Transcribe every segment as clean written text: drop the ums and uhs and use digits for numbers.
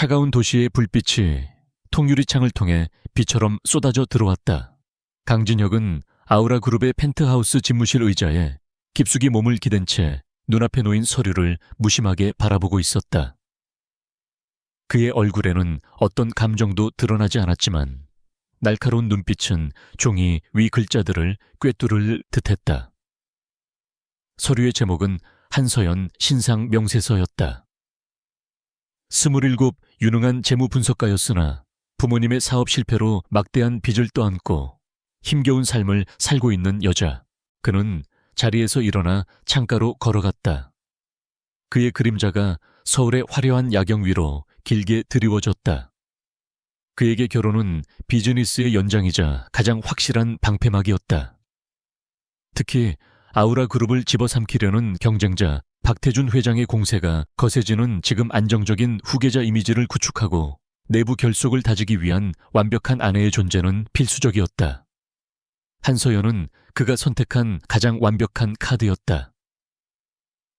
차가운 도시의 불빛이 통유리창을 통해 비처럼 쏟아져 들어왔다. 강진혁은 아우라 그룹의 펜트하우스 집무실 의자에 깊숙이 몸을 기댄 채 눈앞에 놓인 서류를 무심하게 바라보고 있었다. 그의 얼굴에는 어떤 감정도 드러나지 않았지만 날카로운 눈빛은 종이 위 글자들을 꿰뚫을 듯했다. 서류의 제목은 한서연 신상 명세서였다. 27 유능한 재무분석가였으나 부모님의 사업 실패로 막대한 빚을 떠안고 힘겨운 삶을 살고 있는 여자. 그는 자리에서 일어나 창가로 걸어갔다. 그의 그림자가 서울의 화려한 야경 위로 길게 드리워졌다. 그에게 결혼은 비즈니스의 연장이자 가장 확실한 방패막이었다. 특히 아우라 그룹을 집어삼키려는 경쟁자 박태준 회장의 공세가 거세지는 지금 안정적인 후계자 이미지를 구축하고 내부 결속을 다지기 위한 완벽한 아내의 존재는 필수적이었다. 한서연은 그가 선택한 가장 완벽한 카드였다.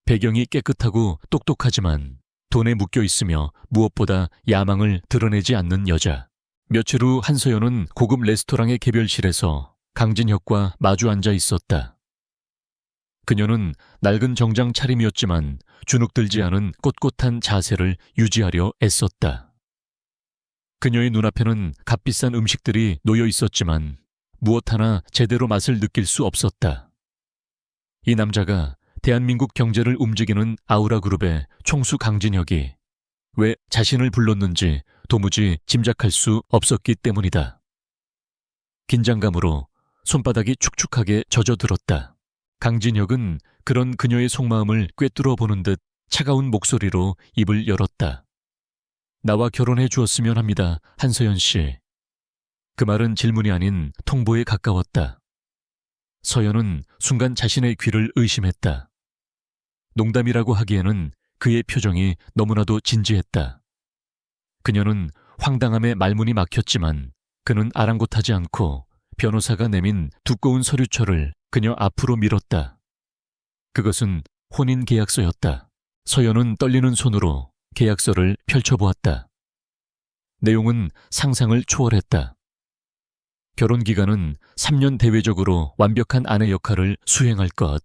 배경이 깨끗하고 똑똑하지만 돈에 묶여 있으며 무엇보다 야망을 드러내지 않는 여자. 며칠 후 한서연은 고급 레스토랑의 개별실에서 강진혁과 마주 앉아 있었다. 그녀는 낡은 정장 차림이었지만 주눅들지 않은 꼿꼿한 자세를 유지하려 애썼다. 그녀의 눈앞에는 값비싼 음식들이 놓여 있었지만 무엇 하나 제대로 맛을 느낄 수 없었다. 이 남자가 대한민국 경제를 움직이는 아우라 그룹의 총수 강진혁이 왜 자신을 불렀는지 도무지 짐작할 수 없었기 때문이다. 긴장감으로 손바닥이 축축하게 젖어들었다. 강진혁은 그런 그녀의 속마음을 꿰뚫어 보는 듯 차가운 목소리로 입을 열었다. 나와 결혼해 주었으면 합니다, 한서연 씨. 그 말은 질문이 아닌 통보에 가까웠다. 서연은 순간 자신의 귀를 의심했다. 농담이라고 하기에는 그의 표정이 너무나도 진지했다. 그녀는 황당함에 말문이 막혔지만 그는 아랑곳하지 않고 변호사가 내민 두꺼운 서류철을 그녀 앞으로 밀었다. 그것은 혼인계약서였다. 서연은 떨리는 손으로 계약서를 펼쳐보았다. 내용은 상상을 초월했다. 결혼기간은 3년 대외적으로 완벽한 아내 역할을 수행할 것.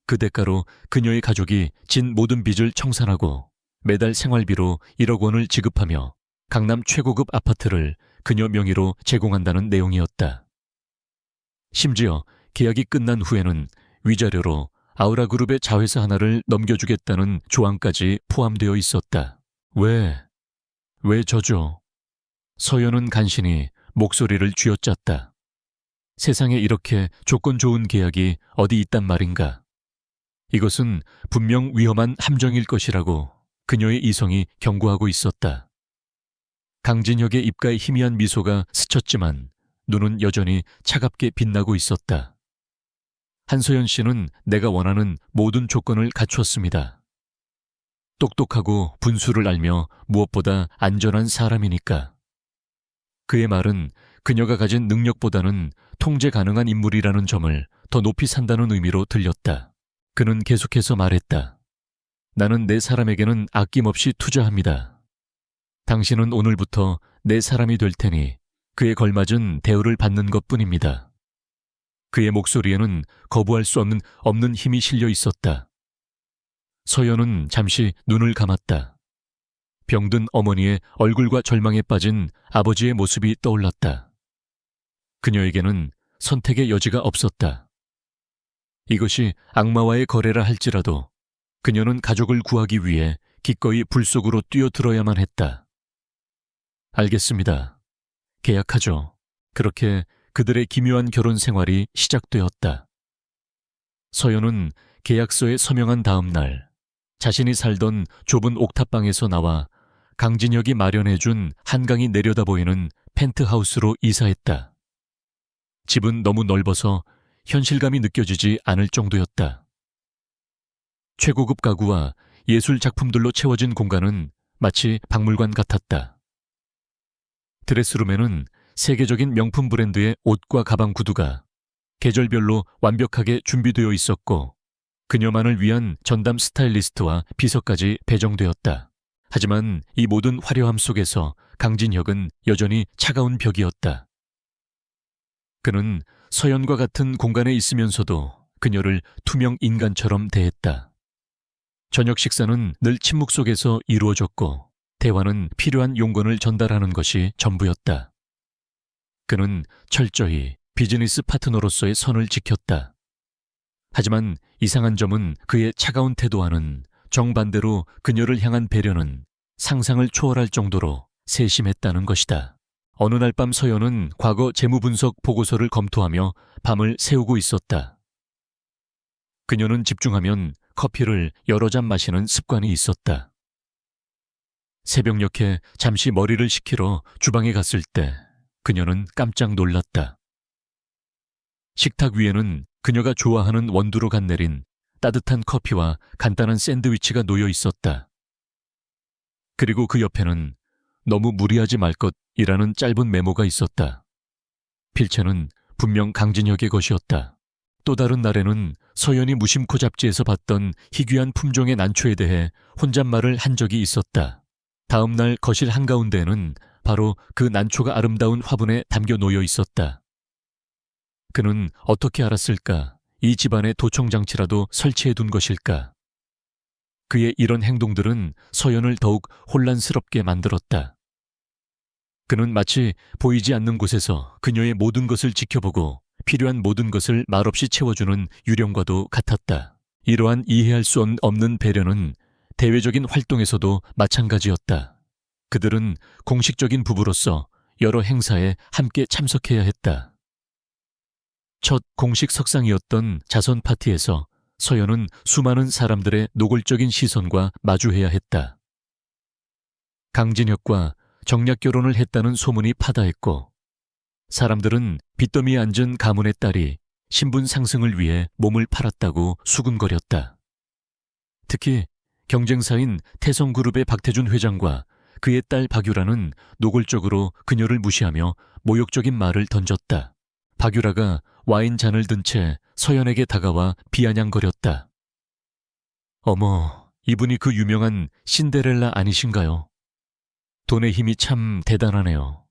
그 대가로 그녀의 가족이 진 모든 빚을 청산하고 매달 생활비로 1억 원을 지급하며 강남 최고급 아파트를 그녀 명의로 제공한다는 내용이었다. 심지어 계약이 끝난 후에는 위자료로 아우라 그룹의 자회사 하나를 넘겨주겠다는 조항까지 포함되어 있었다. 왜 저죠? 서연은 간신히 목소리를 쥐어짰다. 세상에 이렇게 조건 좋은 계약이 어디 있단 말인가. 이것은 분명 위험한 함정일 것이라고 그녀의 이성이 경고하고 있었다. 강진혁의 입가에 희미한 미소가 스쳤지만 눈은 여전히 차갑게 빛나고 있었다. 한서연 씨는 내가 원하는 모든 조건을 갖추었습니다. 똑똑하고 분수를 알며 무엇보다 안전한 사람이니까. 그의 말은 그녀가 가진 능력보다는 통제 가능한 인물이라는 점을 더 높이 산다는 의미로 들렸다. 그는 계속해서 말했다. 나는 내 사람에게는 아낌없이 투자합니다. 당신은 오늘부터 내 사람이 될 테니 그에 걸맞은 대우를 받는 것뿐입니다. 그의 목소리에는 거부할 수 없는 힘이 실려 있었다. 서연은 잠시 눈을 감았다. 병든 어머니의 얼굴과 절망에 빠진 아버지의 모습이 떠올랐다. 그녀에게는 선택의 여지가 없었다. 이것이 악마와의 거래라 할지라도 그녀는 가족을 구하기 위해 기꺼이 불 속으로 뛰어들어야만 했다. 알겠습니다. 계약하죠. 그렇게 그들의 기묘한 결혼 생활이 시작되었다. 서연은 계약서에 서명한 다음 날 자신이 살던 좁은 옥탑방에서 나와 강진혁이 마련해준 한강이 내려다 보이는 펜트하우스로 이사했다. 집은 너무 넓어서 현실감이 느껴지지 않을 정도였다. 최고급 가구와 예술 작품들로 채워진 공간은 마치 박물관 같았다. 드레스룸에는 세계적인 명품 브랜드의 옷과 가방 구두가 계절별로 완벽하게 준비되어 있었고 그녀만을 위한 전담 스타일리스트와 비서까지 배정되었다. 하지만 이 모든 화려함 속에서 강진혁은 여전히 차가운 벽이었다. 그는 서연과 같은 공간에 있으면서도 그녀를 투명 인간처럼 대했다. 저녁 식사는 늘 침묵 속에서 이루어졌고 대화는 필요한 용건을 전달하는 것이 전부였다. 그는 철저히 비즈니스 파트너로서의 선을 지켰다. 하지만 이상한 점은 그의 차가운 태도와는 정반대로 그녀를 향한 배려는 상상을 초월할 정도로 세심했다는 것이다. 어느 날 밤 서연은 과거 재무분석 보고서를 검토하며 밤을 새우고 있었다. 그녀는 집중하면 커피를 여러 잔 마시는 습관이 있었다. 새벽녘에 잠시 머리를 식히러 주방에 갔을 때 그녀는 깜짝 놀랐다. 식탁 위에는 그녀가 좋아하는 원두로 간 내린 따뜻한 커피와 간단한 샌드위치가 놓여 있었다. 그리고 그 옆에는 너무 무리하지 말 것이라는 짧은 메모가 있었다. 필체는 분명 강진혁의 것이었다. 또 다른 날에는 서연이 무심코 잡지에서 봤던 희귀한 품종의 난초에 대해 혼잣말을 한 적이 있었다. 다음 날 거실 한가운데에는 바로 그 난초가 아름다운 화분에 담겨 놓여 있었다. 그는 어떻게 알았을까? 이 집안에 도청장치라도 설치해 둔 것일까? 그의 이런 행동들은 서연을 더욱 혼란스럽게 만들었다. 그는 마치 보이지 않는 곳에서 그녀의 모든 것을 지켜보고 필요한 모든 것을 말없이 채워주는 유령과도 같았다. 이러한 이해할 수 없는 배려는 대외적인 활동에서도 마찬가지였다. 그들은 공식적인 부부로서 여러 행사에 함께 참석해야 했다. 첫 공식 석상이었던 자선 파티에서 서연은 수많은 사람들의 노골적인 시선과 마주해야 했다. 강진혁과 정략 결혼을 했다는 소문이 파다했고 사람들은 빚더미에 앉은 가문의 딸이 신분 상승을 위해 몸을 팔았다고 수군거렸다. 특히 경쟁사인 태성그룹의 박태준 회장과 그의 딸 박유라는 노골적으로 그녀를 무시하며 모욕적인 말을 던졌다. 박유라가 와인잔을 든 채 서연에게 다가와 비아냥거렸다. 어머, 이분이 그 유명한 신데렐라 아니신가요? 돈의 힘이 참 대단하네요.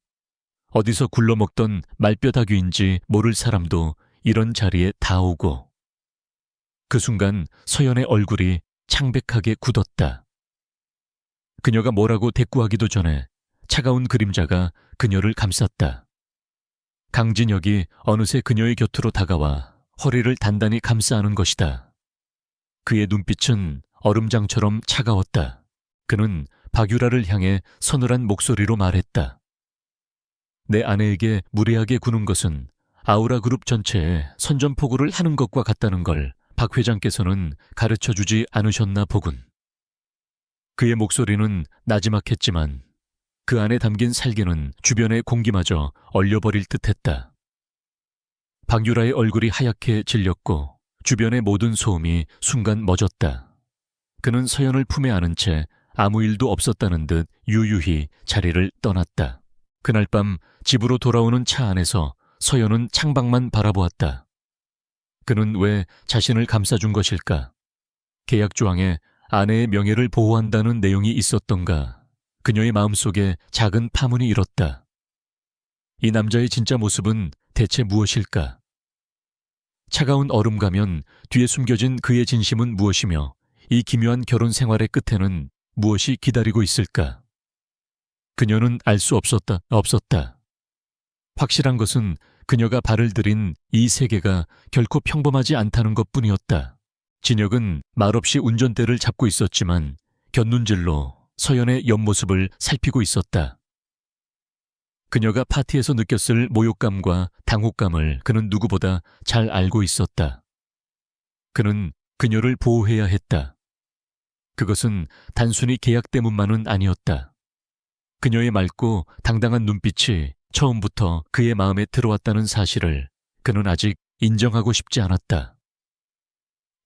어디서 굴러먹던 말뼈다귀인지 모를 사람도 이런 자리에 다 오고. 그 순간 서연의 얼굴이 창백하게 굳었다. 그녀가 뭐라고 대꾸하기도 전에 차가운 그림자가 그녀를 감쌌다. 강진혁이 어느새 그녀의 곁으로 다가와 허리를 단단히 감싸 안은 것이다. 그의 눈빛은 얼음장처럼 차가웠다. 그는 박유라를 향해 서늘한 목소리로 말했다. 내 아내에게 무례하게 구는 것은 아우라 그룹 전체에 선전포고를 하는 것과 같다는 걸 박 회장께서는 가르쳐주지 않으셨나 보군. 그의 목소리는 나지막했지만 그 안에 담긴 살기는 주변의 공기마저 얼려버릴 듯했다. 박유라의 얼굴이 하얗게 질렸고 주변의 모든 소음이 순간 멎었다. 그는 서연을 품에 안은 채 아무 일도 없었다는 듯 유유히 자리를 떠났다. 그날 밤 집으로 돌아오는 차 안에서 서연은 창밖만 바라보았다. 그는 왜 자신을 감싸준 것일까? 계약 조항에 아내의 명예를 보호한다는 내용이 있었던가? 그녀의 마음속에 작은 파문이 일었다. 이 남자의 진짜 모습은 대체 무엇일까? 차가운 얼음 가면 뒤에 숨겨진 그의 진심은 무엇이며 이 기묘한 결혼 생활의 끝에는 무엇이 기다리고 있을까? 그녀는 알 수 없었다. 확실한 것은 그녀가 발을 들인 이 세계가 결코 평범하지 않다는 것뿐이었다. 진혁은 말없이 운전대를 잡고 있었지만 곁눈질로 서연의 옆모습을 살피고 있었다. 그녀가 파티에서 느꼈을 모욕감과 당혹감을 그는 누구보다 잘 알고 있었다. 그는 그녀를 보호해야 했다. 그것은 단순히 계약 때문만은 아니었다. 그녀의 맑고 당당한 눈빛이 처음부터 그의 마음에 들어왔다는 사실을 그는 아직 인정하고 싶지 않았다.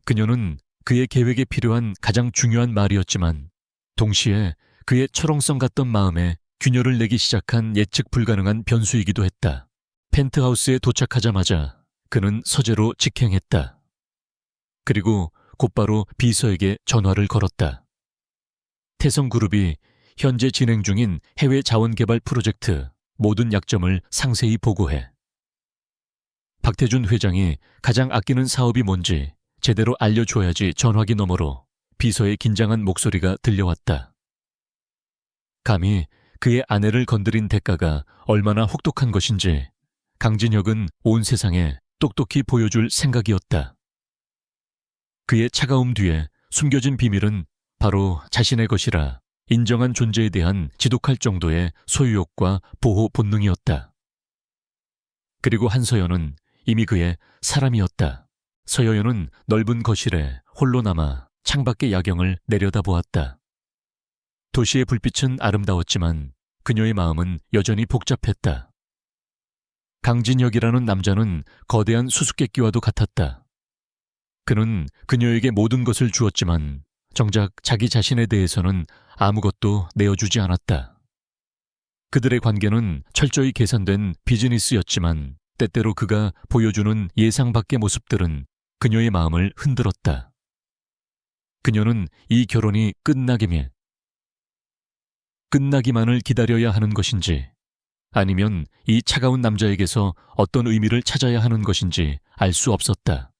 그녀는 그의 계획에 필요한 가장 중요한 말이었지만 동시에 그의 철옹성 같던 마음에 균열을 내기 시작한 예측 불가능한 변수이기도 했다. 펜트하우스에 도착하자마자 그는 서재로 직행했다. 그리고 곧바로 비서에게 전화를 걸었다. 태성그룹이 현재 진행 중인 해외 자원개발 프로젝트 모든 약점을 상세히 보고해. 박태준 회장이 가장 아끼는 사업이 뭔지 제대로 알려줘야지 전화기 너머로 비서의 긴장한 목소리가 들려왔다. 감히 그의 아내를 건드린 대가가 얼마나 혹독한 것인지 강진혁은 온 세상에 똑똑히 보여줄 생각이었다. 그의 차가움 뒤에 숨겨진 비밀은 바로 자신의 것이라 인정한 존재에 대한 지독할 정도의 소유욕과 보호 본능이었다. 그리고 한서연은 이미 그의 사람이었다. 서여연은 넓은 거실에 홀로 남아 창밖의 야경을 내려다보았다. 도시의 불빛은 아름다웠지만 그녀의 마음은 여전히 복잡했다. 강진혁이라는 남자는 거대한 수수께끼와도 같았다. 그는 그녀에게 모든 것을 주었지만 정작 자기 자신에 대해서는 아무것도 내어주지 않았다. 그들의 관계는 철저히 계산된 비즈니스였지만 때때로 그가 보여주는 예상 밖의 모습들은 그녀의 마음을 흔들었다. 그녀는 이 결혼이 끝나기만을 기다려야 하는 것인지 아니면 이 차가운 남자에게서 어떤 의미를 찾아야 하는 것인지 알 수 없었다.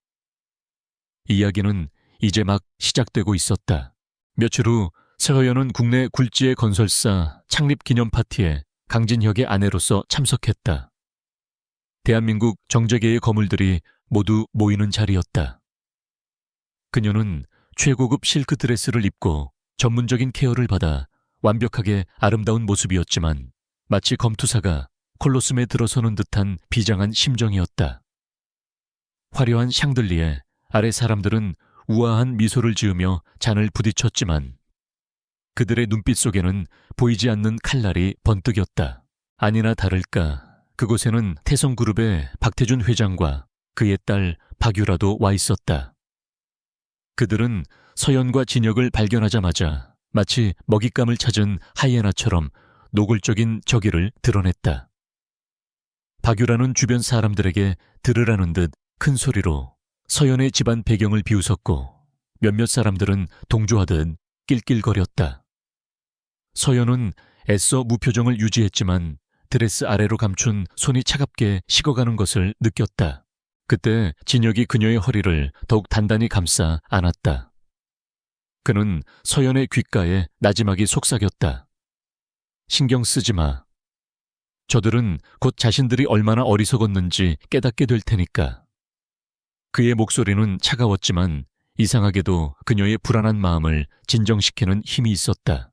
이야기는 이제 막 시작되고 있었다. 며칠 후 서여연은 국내 굴지의 건설사 창립 기념 파티에 강진혁의 아내로서 참석했다. 대한민국 정재계의 거물들이 모두 모이는 자리였다. 그녀는 최고급 실크 드레스를 입고 전문적인 케어를 받아 완벽하게 아름다운 모습이었지만 마치 검투사가 콜로세움에 들어서는 듯한 비장한 심정이었다. 화려한 샹들리에 아래 사람들은 우아한 미소를 지으며 잔을 부딪혔지만 그들의 눈빛 속에는 보이지 않는 칼날이 번뜩였다. 아니나 다를까 그곳에는 태성그룹의 박태준 회장과 그의 딸 박유라도 와 있었다. 그들은 서연과 진혁을 발견하자마자 마치 먹잇감을 찾은 하이에나처럼 노골적인 적의를 드러냈다. 박유라는 주변 사람들에게 들으라는 듯 큰 소리로 서연의 집안 배경을 비웃었고 몇몇 사람들은 동조하듯 낄낄거렸다. 서연은 애써 무표정을 유지했지만 드레스 아래로 감춘 손이 차갑게 식어가는 것을 느꼈다. 그때 진혁이 그녀의 허리를 더욱 단단히 감싸 안았다. 그는 서연의 귓가에 나지막이 속삭였다. 신경 쓰지 마. 저들은 곧 자신들이 얼마나 어리석었는지 깨닫게 될 테니까. 그의 목소리는 차가웠지만 이상하게도 그녀의 불안한 마음을 진정시키는 힘이 있었다.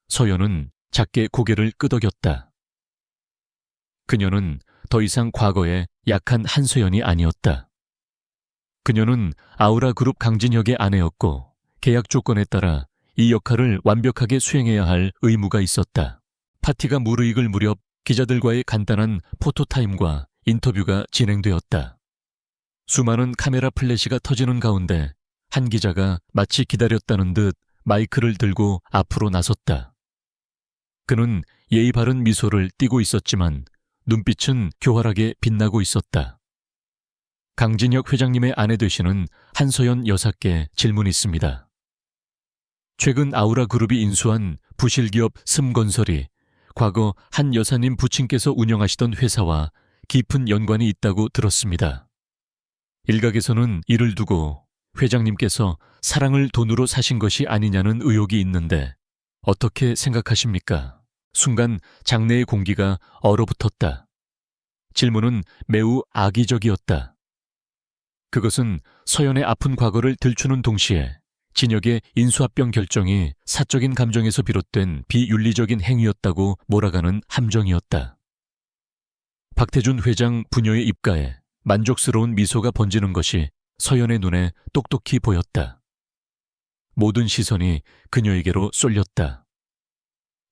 서연은 작게 고개를 끄덕였다. 그녀는 더 이상 과거의 약한 한서연이 아니었다. 그녀는 아우라그룹 강진혁의 아내였고 계약 조건에 따라 이 역할을 완벽하게 수행해야 할 의무가 있었다. 파티가 무르익을 무렵 기자들과의 간단한 포토타임과 인터뷰가 진행되었다. 수많은 카메라 플래시가 터지는 가운데 한 기자가 마치 기다렸다는 듯 마이크를 들고 앞으로 나섰다. 그는 예의 바른 미소를 띠고 있었지만 눈빛은 교활하게 빛나고 있었다. 강진혁 회장님의 아내 되시는 한서연 여사께 질문이 있습니다. 최근 아우라그룹이 인수한 부실기업 슴건설이 과거 한 여사님 부친께서 운영하시던 회사와 깊은 연관이 있다고 들었습니다. 일각에서는 이를 두고 회장님께서 사랑을 돈으로 사신 것이 아니냐는 의혹이 있는데 어떻게 생각하십니까? 순간 장내의 공기가 얼어붙었다. 질문은 매우 악의적이었다. 그것은 서연의 아픈 과거를 들추는 동시에 진혁의 인수합병 결정이 사적인 감정에서 비롯된 비윤리적인 행위였다고 몰아가는 함정이었다. 박태준 회장 부녀의 입가에 만족스러운 미소가 번지는 것이 서연의 눈에 똑똑히 보였다. 모든 시선이 그녀에게로 쏠렸다.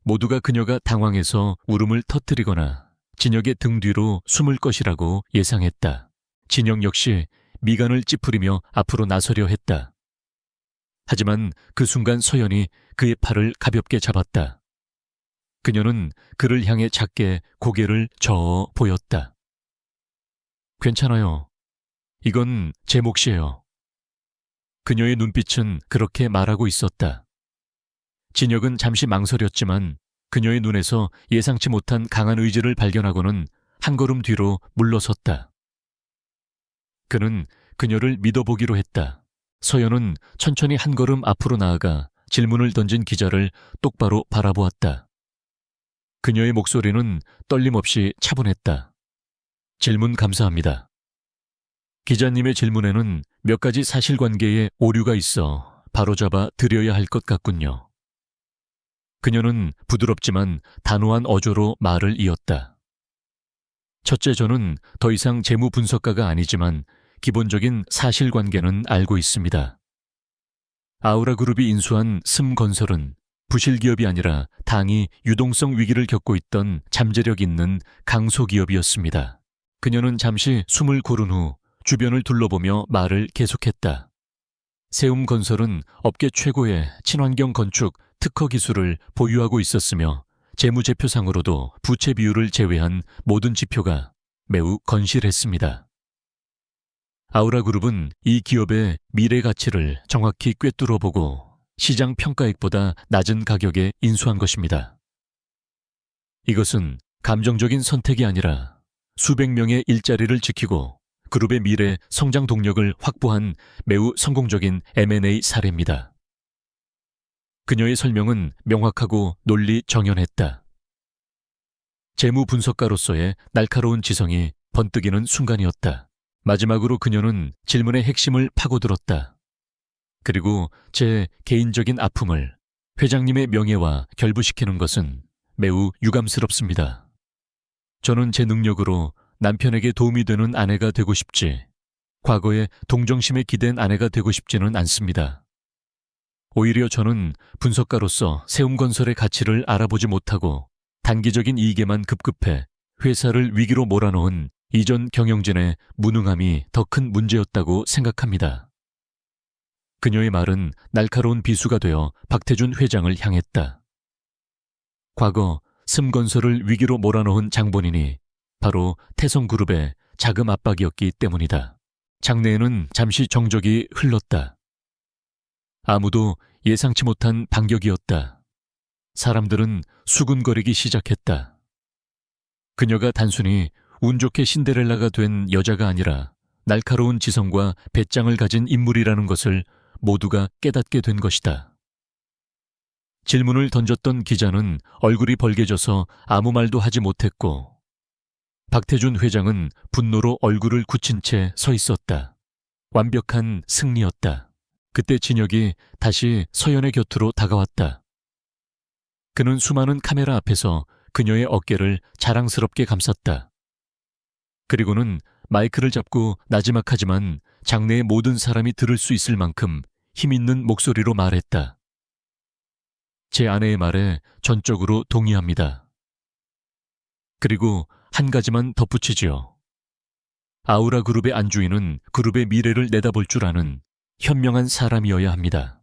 모두가 그녀가 당황해서 울음을 터뜨리거나 진혁의 등 뒤로 숨을 것이라고 예상했다. 진혁 역시 미간을 찌푸리며 앞으로 나서려 했다. 하지만 그 순간 서연이 그의 팔을 가볍게 잡았다. 그녀는 그를 향해 작게 고개를 저어 보였다. 괜찮아요. 이건 제 몫이에요. 그녀의 눈빛은 그렇게 말하고 있었다. 진혁은 잠시 망설였지만 그녀의 눈에서 예상치 못한 강한 의지를 발견하고는 한 걸음 뒤로 물러섰다. 그는 그녀를 믿어보기로 했다. 서연은 천천히 한 걸음 앞으로 나아가 질문을 던진 기자를 똑바로 바라보았다. 그녀의 목소리는 떨림 없이 차분했다. 질문 감사합니다. 기자님의 질문에는 몇 가지 사실관계에 오류가 있어 바로잡아 드려야 할 것 같군요. 그녀는 부드럽지만 단호한 어조로 말을 이었다. 첫째, 저는 더 이상 재무 분석가가 아니지만 기본적인 사실관계는 알고 있습니다. 아우라그룹이 인수한 슴건설은 부실기업이 아니라 당이 유동성 위기를 겪고 있던 잠재력 있는 강소기업이었습니다. 그녀는 잠시 숨을 고른 후 주변을 둘러보며 말을 계속했다. 세움건설은 업계 최고의 친환경 건축 특허 기술을 보유하고 있었으며 재무제표상으로도 부채 비율을 제외한 모든 지표가 매우 건실했습니다. 아우라그룹은 이 기업의 미래 가치를 정확히 꿰뚫어보고 시장 평가액보다 낮은 가격에 인수한 것입니다. 이것은 감정적인 선택이 아니라 수백 명의 일자리를 지키고 그룹의 미래 성장 동력을 확보한 매우 성공적인 M&A 사례입니다. 그녀의 설명은 명확하고 논리 정연했다. 재무 분석가로서의 날카로운 지성이 번뜩이는 순간이었다. 마지막으로 그녀는 질문의 핵심을 파고들었다. 그리고 제 개인적인 아픔을 회장님의 명예와 결부시키는 것은 매우 유감스럽습니다. 저는 제 능력으로 남편에게 도움이 되는 아내가 되고 싶지, 과거에 동정심에 기댄 아내가 되고 싶지는 않습니다. 오히려 저는 분석가로서 세움건설의 가치를 알아보지 못하고 단기적인 이익에만 급급해 회사를 위기로 몰아넣은 이전 경영진의 무능함이 더 큰 문제였다고 생각합니다. 그녀의 말은 날카로운 비수가 되어 박태준 회장을 향했다. 과거 슴건설을 위기로 몰아넣은 장본인이 바로 태성그룹의 자금 압박이었기 때문이다. 장내에는 잠시 정적이 흘렀다. 아무도 예상치 못한 반격이었다. 사람들은 수군거리기 시작했다. 그녀가 단순히 운 좋게 신데렐라가 된 여자가 아니라 날카로운 지성과 배짱을 가진 인물이라는 것을 모두가 깨닫게 된 것이다. 질문을 던졌던 기자는 얼굴이 벌개져서 아무 말도 하지 못했고 박태준 회장은 분노로 얼굴을 굳힌 채 서 있었다. 완벽한 승리였다. 그때 진혁이 다시 서연의 곁으로 다가왔다. 그는 수많은 카메라 앞에서 그녀의 어깨를 자랑스럽게 감쌌다. 그리고는 마이크를 잡고 나지막하지만 장내의 모든 사람이 들을 수 있을 만큼 힘있는 목소리로 말했다. 제 아내의 말에 전적으로 동의합니다. 그리고 한 가지만 덧붙이지요. 아우라그룹의 안주인은 그룹의 미래를 내다볼 줄 아는 현명한 사람이어야 합니다.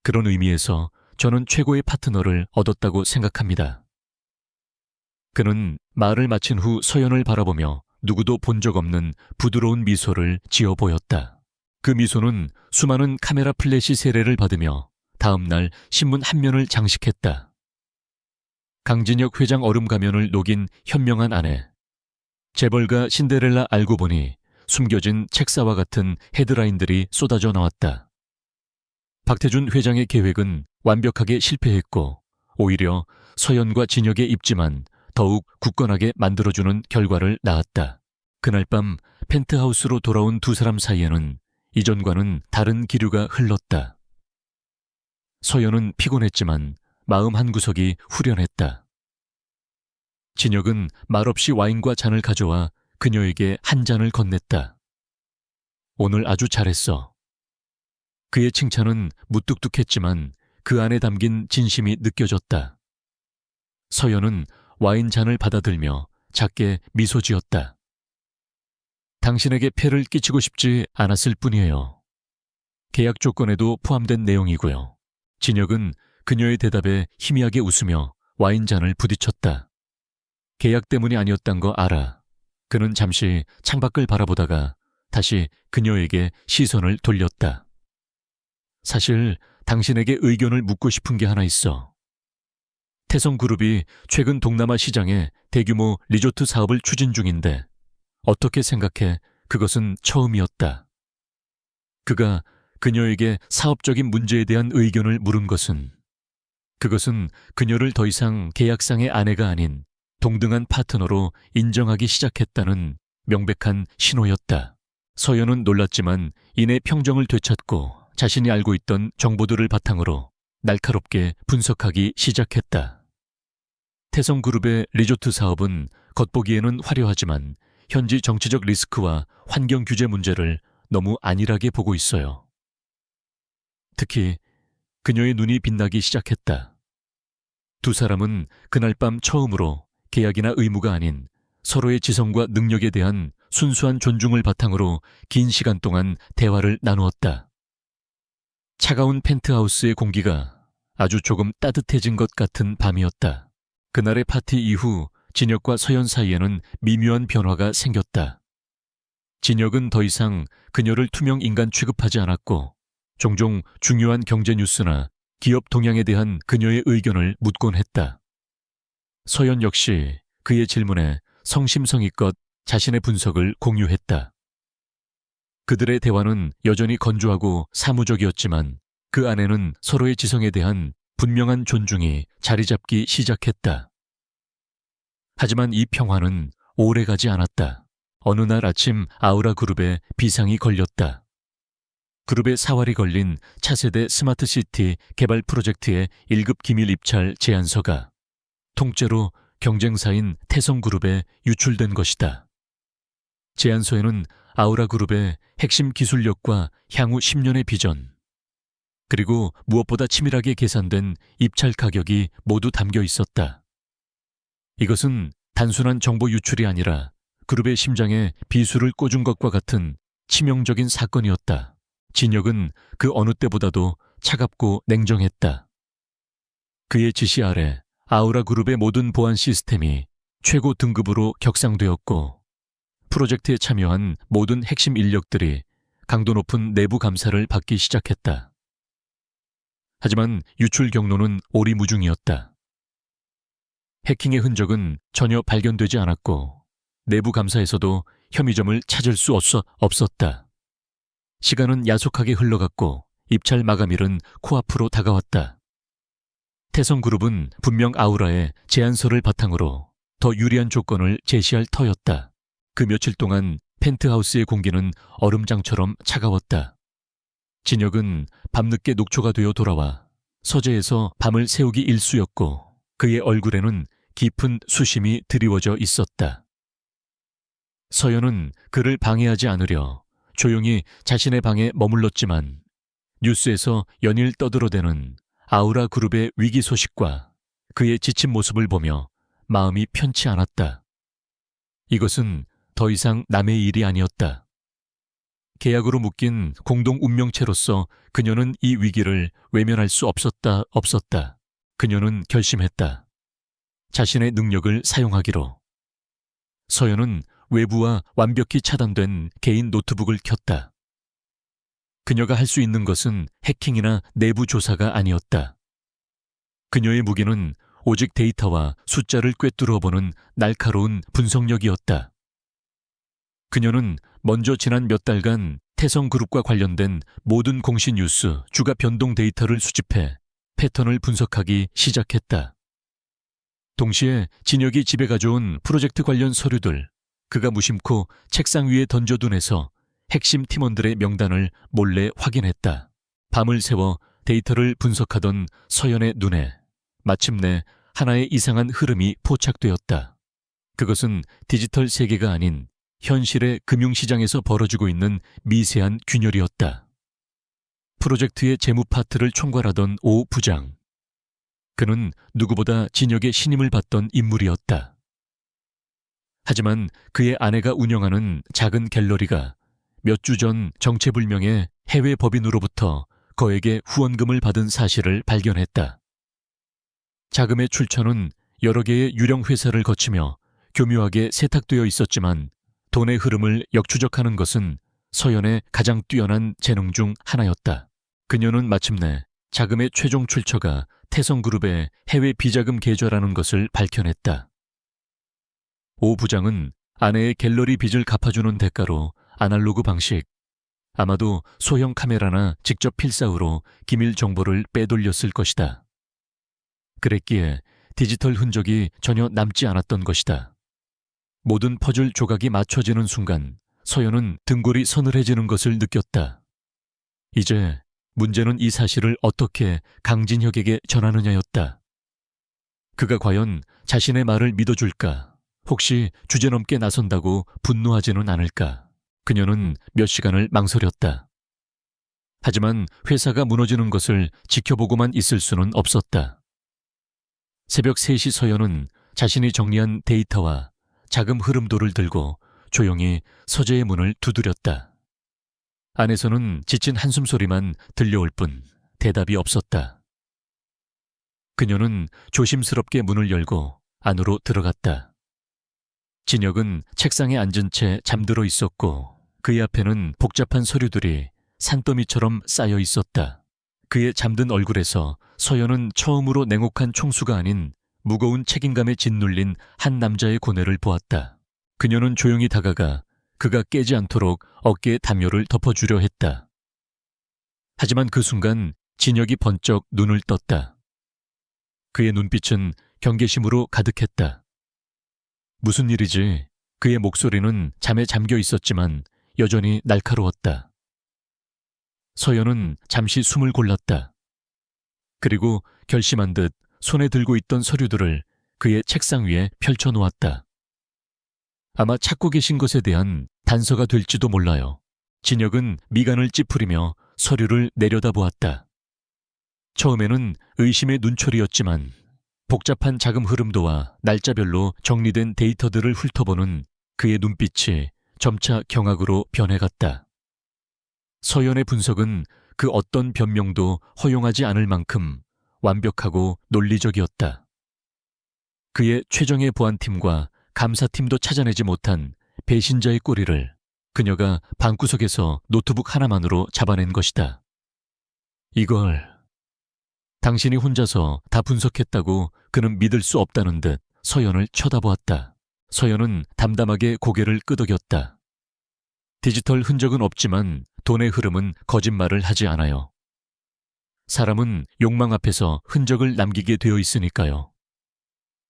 그런 의미에서 저는 최고의 파트너를 얻었다고 생각합니다. 그는 말을 마친 후 서연을 바라보며 누구도 본 적 없는 부드러운 미소를 지어 보였다. 그 미소는 수많은 카메라 플래시 세례를 받으며 다음 날 신문 한 면을 장식했다. 강진혁 회장 얼음 가면을 녹인 현명한 아내. 재벌가 신데렐라 알고 보니 숨겨진 책사와 같은 헤드라인들이 쏟아져 나왔다. 박태준 회장의 계획은 완벽하게 실패했고 오히려 서연과 진혁의 입지만 더욱 굳건하게 만들어주는 결과를 낳았다. 그날 밤 펜트하우스로 돌아온 두 사람 사이에는 이전과는 다른 기류가 흘렀다. 서연은 피곤했지만 마음 한구석이 후련했다. 진혁은 말없이 와인과 잔을 가져와 그녀에게 한 잔을 건넸다. 오늘 아주 잘했어. 그의 칭찬은 무뚝뚝했지만 그 안에 담긴 진심이 느껴졌다. 서연은 와인 잔을 받아들며 작게 미소 지었다. 당신에게 폐를 끼치고 싶지 않았을 뿐이에요. 계약 조건에도 포함된 내용이고요. 진혁은 그녀의 대답에 희미하게 웃으며 와인잔을 부딪혔다. 계약 때문이 아니었단 거 알아. 그는 잠시 창밖을 바라보다가 다시 그녀에게 시선을 돌렸다. 사실 당신에게 의견을 묻고 싶은 게 하나 있어. 태성그룹이 최근 동남아 시장에 대규모 리조트 사업을 추진 중인데 어떻게 생각해? 그것은 처음이었다. 그가 그녀에게 사업적인 문제에 대한 의견을 물은 그것은 그녀를 더 이상 계약상의 아내가 아닌 동등한 파트너로 인정하기 시작했다는 명백한 신호였다. 서연은 놀랐지만 이내 평정을 되찾고 자신이 알고 있던 정보들을 바탕으로 날카롭게 분석하기 시작했다. 태성그룹의 리조트 사업은 겉보기에는 화려하지만 현지 정치적 리스크와 환경 규제 문제를 너무 안일하게 보고 있어요. 특히 그녀의 눈이 빛나기 시작했다. 두 사람은 그날 밤 처음으로 계약이나 의무가 아닌 서로의 지성과 능력에 대한 순수한 존중을 바탕으로 긴 시간 동안 대화를 나누었다. 차가운 펜트하우스의 공기가 아주 조금 따뜻해진 것 같은 밤이었다. 그날의 파티 이후 진혁과 서연 사이에는 미묘한 변화가 생겼다. 진혁은 더 이상 그녀를 투명 인간 취급하지 않았고 종종 중요한 경제 뉴스나 기업 동향에 대한 그녀의 의견을 묻곤 했다. 서연 역시 그의 질문에 성심성의껏 자신의 분석을 공유했다. 그들의 대화는 여전히 건조하고 사무적이었지만 그 안에는 서로의 지성에 대한 분명한 존중이 자리 잡기 시작했다. 하지만 이 평화는 오래가지 않았다. 어느 날 아침 아우라 그룹에 비상이 걸렸다. 그룹의 사활이 걸린 차세대 스마트시티 개발 프로젝트의 1급 기밀 입찰 제안서가 통째로 경쟁사인 태성그룹에 유출된 것이다. 제안서에는 아우라 그룹의 핵심 기술력과 향후 10년의 비전, 그리고 무엇보다 치밀하게 계산된 입찰 가격이 모두 담겨 있었다. 이것은 단순한 정보 유출이 아니라 그룹의 심장에 비수를 꽂은 것과 같은 치명적인 사건이었다. 진혁은 그 어느 때보다도 차갑고 냉정했다. 그의 지시 아래 아우라 그룹의 모든 보안 시스템이 최고 등급으로 격상되었고 프로젝트에 참여한 모든 핵심 인력들이 강도 높은 내부 감사를 받기 시작했다. 하지만 유출 경로는 오리무중이었다. 해킹의 흔적은 전혀 발견되지 않았고 내부 감사에서도 혐의점을 찾을 수 없었다. 시간은 야속하게 흘러갔고 입찰 마감일은 코앞으로 다가왔다. 태성그룹은 분명 아우라의 제안서를 바탕으로 더 유리한 조건을 제시할 터였다. 그 며칠 동안 펜트하우스의 공기는 얼음장처럼 차가웠다. 진혁은 밤늦게 녹초가 되어 돌아와 서재에서 밤을 새우기 일쑤였고 그의 얼굴에는 깊은 수심이 드리워져 있었다. 서연은 그를 방해하지 않으려 조용히 자신의 방에 머물렀지만 뉴스에서 연일 떠들어대는 아우라 그룹의 위기 소식과 그의 지친 모습을 보며 마음이 편치 않았다. 이것은 더 이상 남의 일이 아니었다. 계약으로 묶인 공동 운명체로서 그녀는 이 위기를 외면할 수 없었다. 그녀는 결심했다. 자신의 능력을 사용하기로. 서연은 외부와 완벽히 차단된 개인 노트북을 켰다. 그녀가 할 수 있는 것은 해킹이나 내부 조사가 아니었다. 그녀의 무기는 오직 데이터와 숫자를 꿰뚫어 보는 날카로운 분석력이었다. 그녀는 먼저 지난 몇 달간 태성그룹과 관련된 모든 공시 뉴스, 주가 변동 데이터를 수집해 패턴을 분석하기 시작했다. 동시에 진혁이 집에 가져온 프로젝트 관련 서류들, 그가 무심코 책상 위에 던져둔에서 핵심 팀원들의 명단을 몰래 확인했다. 밤을 새워 데이터를 분석하던 서연의 눈에 마침내 하나의 이상한 흐름이 포착되었다. 그것은 디지털 세계가 아닌 현실의 금융시장에서 벌어지고 있는 미세한 균열이었다. 프로젝트의 재무 파트를 총괄하던 오 부장. 그는 누구보다 진혁의 신임을 받던 인물이었다. 하지만 그의 아내가 운영하는 작은 갤러리가 몇 주 전 정체불명의 해외 법인으로부터 그에게 후원금을 받은 사실을 발견했다. 자금의 출처는 여러 개의 유령 회사를 거치며 교묘하게 세탁되어 있었지만 돈의 흐름을 역추적하는 것은 서연의 가장 뛰어난 재능 중 하나였다. 그녀는 마침내 자금의 최종 출처가 태성그룹의 해외 비자금 계좌라는 것을 밝혀냈다. 오 부장은 아내의 갤러리 빚을 갚아주는 대가로 아날로그 방식, 아마도 소형 카메라나 직접 필사으로 기밀 정보를 빼돌렸을 것이다. 그랬기에 디지털 흔적이 전혀 남지 않았던 것이다. 모든 퍼즐 조각이 맞춰지는 순간 서연은 등골이 서늘해지는 것을 느꼈다. 이제 문제는 이 사실을 어떻게 강진혁에게 전하느냐였다. 그가 과연 자신의 말을 믿어줄까? 혹시 주제넘게 나선다고 분노하지는 않을까? 그녀는 몇 시간을 망설였다. 하지만 회사가 무너지는 것을 지켜보고만 있을 수는 없었다. 새벽 3시 서연은 자신이 정리한 데이터와 자금 흐름도를 들고 조용히 서재의 문을 두드렸다. 안에서는 지친 한숨소리만 들려올 뿐 대답이 없었다. 그녀는 조심스럽게 문을 열고 안으로 들어갔다. 진혁은 책상에 앉은 채 잠들어 있었고 그의 앞에는 복잡한 서류들이 산더미처럼 쌓여 있었다. 그의 잠든 얼굴에서 서연은 처음으로 냉혹한 총수가 아닌 무거운 책임감에 짓눌린 한 남자의 고뇌를 보았다. 그녀는 조용히 다가가 그가 깨지 않도록 어깨에 담요를 덮어주려 했다. 하지만 그 순간 진혁이 번쩍 눈을 떴다. 그의 눈빛은 경계심으로 가득했다. 무슨 일이지? 그의 목소리는 잠에 잠겨 있었지만 여전히 날카로웠다. 서연은 잠시 숨을 골랐다. 그리고 결심한 듯 손에 들고 있던 서류들을 그의 책상 위에 펼쳐놓았다. 아마 찾고 계신 것에 대한 단서가 될지도 몰라요. 진혁은 미간을 찌푸리며 서류를 내려다보았다. 처음에는 의심의 눈초리였지만 복잡한 자금 흐름도와 날짜별로 정리된 데이터들을 훑어보는 그의 눈빛이 점차 경악으로 변해갔다. 서연의 분석은 그 어떤 변명도 허용하지 않을 만큼 완벽하고 논리적이었다. 그의 최정예 보안팀과 감사팀도 찾아내지 못한 배신자의 꼬리를 그녀가 방구석에서 노트북 하나만으로 잡아낸 것이다. 이걸 당신이 혼자서 다 분석했다고 그는 믿을 수 없다는 듯 서연을 쳐다보았다. 서연은 담담하게 고개를 끄덕였다. 디지털 흔적은 없지만 돈의 흐름은 거짓말을 하지 않아요. 사람은 욕망 앞에서 흔적을 남기게 되어 있으니까요.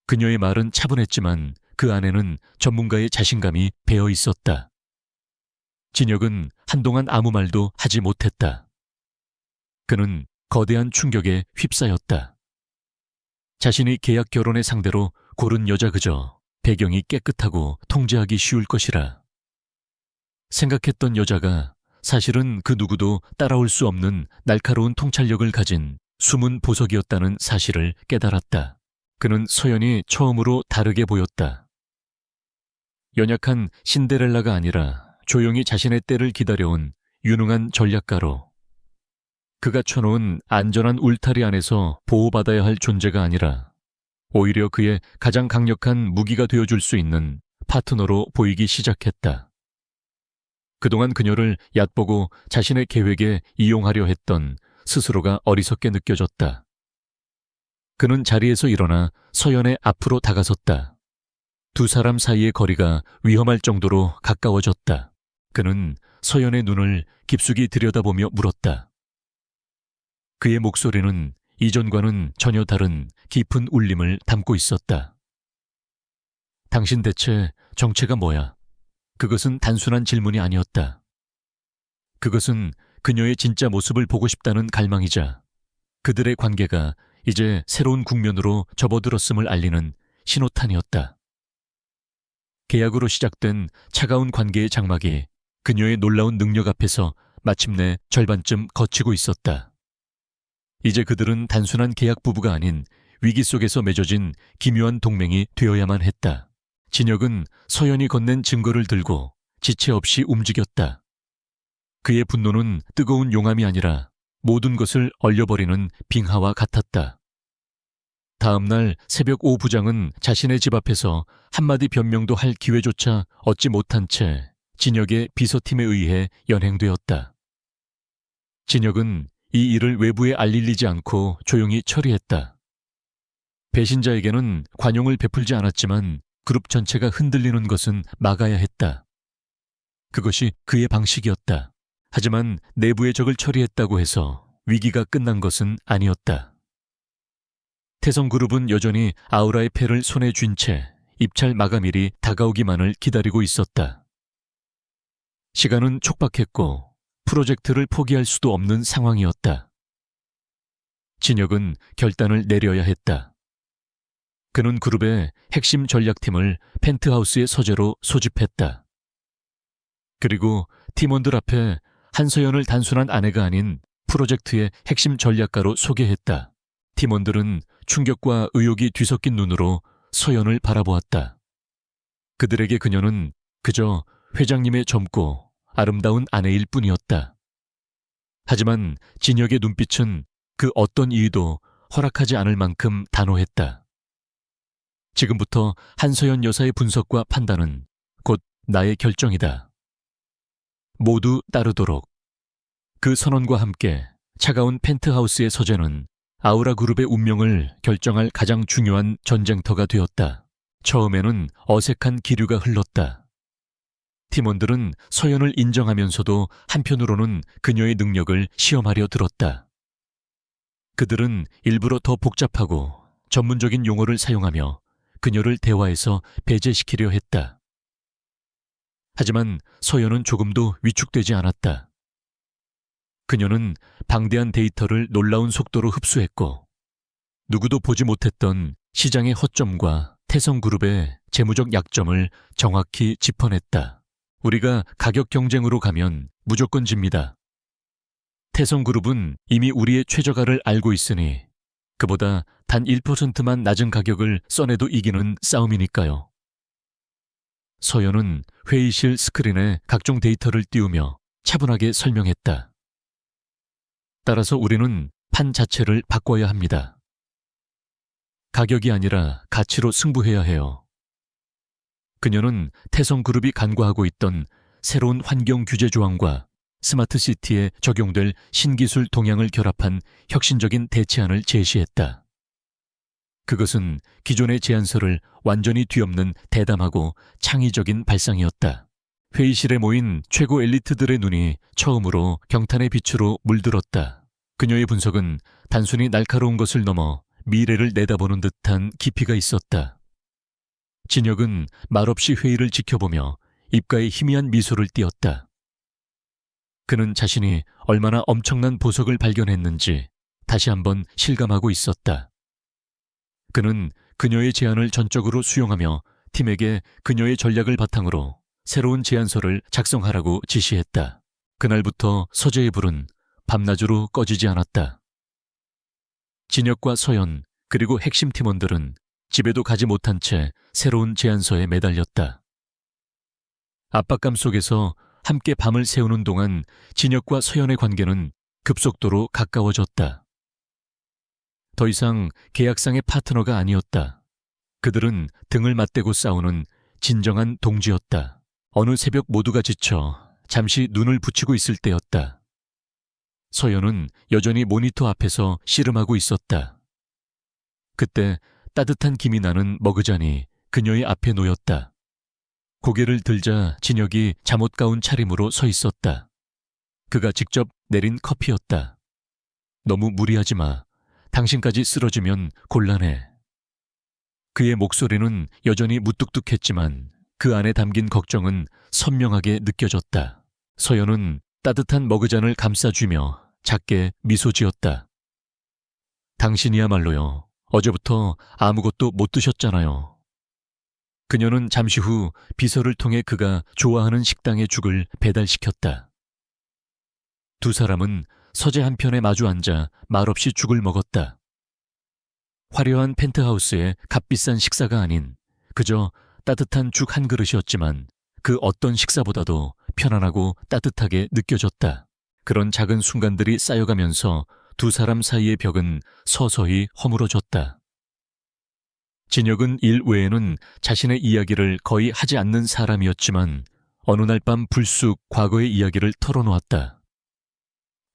그녀의 말은 차분했지만 그 안에는 전문가의 자신감이 배어 있었다. 진혁은 한동안 아무 말도 하지 못했다. 그는 거대한 충격에 휩싸였다. 자신이 계약 결혼의 상대로 고른 여자 그저 배경이 깨끗하고 통제하기 쉬울 것이라. 생각했던 여자가 사실은 그 누구도 따라올 수 없는 날카로운 통찰력을 가진 숨은 보석이었다는 사실을 깨달았다. 그는 서연이 처음으로 다르게 보였다. 연약한 신데렐라가 아니라 조용히 자신의 때를 기다려온 유능한 전략가로, 그가 쳐놓은 안전한 울타리 안에서 보호받아야 할 존재가 아니라 오히려 그의 가장 강력한 무기가 되어줄 수 있는 파트너로 보이기 시작했다. 그동안 그녀를 얕보고 자신의 계획에 이용하려 했던 스스로가 어리석게 느껴졌다. 그는 자리에서 일어나 서연의 앞으로 다가섰다. 두 사람 사이의 거리가 위험할 정도로 가까워졌다. 그는 서연의 눈을 깊숙이 들여다보며 물었다. 그의 목소리는 이전과는 전혀 다른 깊은 울림을 담고 있었다. 당신 대체 정체가 뭐야? 그것은 단순한 질문이 아니었다. 그것은 그녀의 진짜 모습을 보고 싶다는 갈망이자 그들의 관계가 이제 새로운 국면으로 접어들었음을 알리는 신호탄이었다. 계약으로 시작된 차가운 관계의 장막이 그녀의 놀라운 능력 앞에서 마침내 절반쯤 걷히고 있었다. 이제 그들은 단순한 계약 부부가 아닌 위기 속에서 맺어진 기묘한 동맹이 되어야만 했다. 진혁은 서연이 건넨 증거를 들고 지체 없이 움직였다. 그의 분노는 뜨거운 용암이 아니라 모든 것을 얼려버리는 빙하와 같았다. 다음 날 새벽 오 부장은 자신의 집 앞에서 한마디 변명도 할 기회조차 얻지 못한 채 진혁의 비서팀에 의해 연행되었다. 진혁은 이 일을 외부에 알리지 않고 조용히 처리했다. 배신자에게는 관용을 베풀지 않았지만 그룹 전체가 흔들리는 것은 막아야 했다. 그것이 그의 방식이었다. 하지만 내부의 적을 처리했다고 해서 위기가 끝난 것은 아니었다. 태성그룹은 여전히 아우라의 패를 손에 쥔 채 입찰 마감일이 다가오기만을 기다리고 있었다. 시간은 촉박했고 프로젝트를 포기할 수도 없는 상황이었다. 진혁은 결단을 내려야 했다. 그는 그룹의 핵심 전략팀을 펜트하우스의 서재로 소집했다. 그리고 팀원들 앞에 한서연을 단순한 아내가 아닌 프로젝트의 핵심 전략가로 소개했다. 팀원들은 충격과 의욕이 뒤섞인 눈으로 서연을 바라보았다. 그들에게 그녀는 그저 회장님의 젊고 아름다운 아내일 뿐이었다. 하지만 진혁의 눈빛은 그 어떤 이유도 허락하지 않을 만큼 단호했다. 지금부터 한서연 여사의 분석과 판단은 곧 나의 결정이다. 모두 따르도록. 그 선언과 함께 차가운 펜트하우스의 서재는 아우라 그룹의 운명을 결정할 가장 중요한 전쟁터가 되었다. 처음에는 어색한 기류가 흘렀다. 팀원들은 서연을 인정하면서도 한편으로는 그녀의 능력을 시험하려 들었다. 그들은 일부러 더 복잡하고 전문적인 용어를 사용하며 그녀를 대화에서 배제시키려 했다. 하지만 서연은 조금도 위축되지 않았다. 그녀는 방대한 데이터를 놀라운 속도로 흡수했고 누구도 보지 못했던 시장의 허점과 태성그룹의 재무적 약점을 정확히 짚어냈다. 우리가 가격 경쟁으로 가면 무조건 집니다. 태성그룹은 이미 우리의 최저가를 알고 있으니 그보다 단 1%만 낮은 가격을 써내도 이기는 싸움이니까요. 서연은 회의실 스크린에 각종 데이터를 띄우며 차분하게 설명했다. 따라서 우리는 판 자체를 바꿔야 합니다. 가격이 아니라 가치로 승부해야 해요. 그녀는 태성그룹이 간과하고 있던 새로운 환경 규제 조항과 스마트시티에 적용될 신기술 동향을 결합한 혁신적인 대체안을 제시했다. 그것은 기존의 제안서를 완전히 뒤엎는 대담하고 창의적인 발상이었다. 회의실에 모인 최고 엘리트들의 눈이 처음으로 경탄의 빛으로 물들었다. 그녀의 분석은 단순히 날카로운 것을 넘어 미래를 내다보는 듯한 깊이가 있었다. 진혁은 말없이 회의를 지켜보며 입가에 희미한 미소를 띄었다. 그는 자신이 얼마나 엄청난 보석을 발견했는지 다시 한번 실감하고 있었다. 그는 그녀의 제안을 전적으로 수용하며 팀에게 그녀의 전략을 바탕으로 새로운 제안서를 작성하라고 지시했다. 그날부터 서재의 불은 밤낮으로 꺼지지 않았다. 진혁과 서연 그리고 핵심 팀원들은 집에도 가지 못한 채 새로운 제안서에 매달렸다. 압박감 속에서 함께 밤을 새우는 동안 진혁과 서연의 관계는 급속도로 가까워졌다. 더 이상 계약상의 파트너가 아니었다. 그들은 등을 맞대고 싸우는 진정한 동지였다. 어느 새벽 모두가 지쳐 잠시 눈을 붙이고 있을 때였다. 서연은 여전히 모니터 앞에서 씨름하고 있었다. 그때 따뜻한 김이 나는 머그잔이 그녀의 앞에 놓였다. 고개를 들자 진혁이 잠옷 가운 차림으로 서 있었다. 그가 직접 내린 커피였다. 너무 무리하지 마. 당신까지 쓰러지면 곤란해. 그의 목소리는 여전히 무뚝뚝했지만 그 안에 담긴 걱정은 선명하게 느껴졌다. 서연은 따뜻한 머그잔을 감싸주며 작게 미소 지었다. 당신이야말로요. 어제부터 아무것도 못 드셨잖아요. 그녀는 잠시 후 비서를 통해 그가 좋아하는 식당의 죽을 배달시켰다. 두 사람은 서재 한편에 마주 앉아 말없이 죽을 먹었다. 화려한 펜트하우스의 값비싼 식사가 아닌 그저 따뜻한 죽 한 그릇이었지만 그 어떤 식사보다도 편안하고 따뜻하게 느껴졌다. 그런 작은 순간들이 쌓여가면서 두 사람 사이의 벽은 서서히 허물어졌다. 진혁은 일 외에는 자신의 이야기를 거의 하지 않는 사람이었지만 어느 날 밤 불쑥 과거의 이야기를 털어놓았다.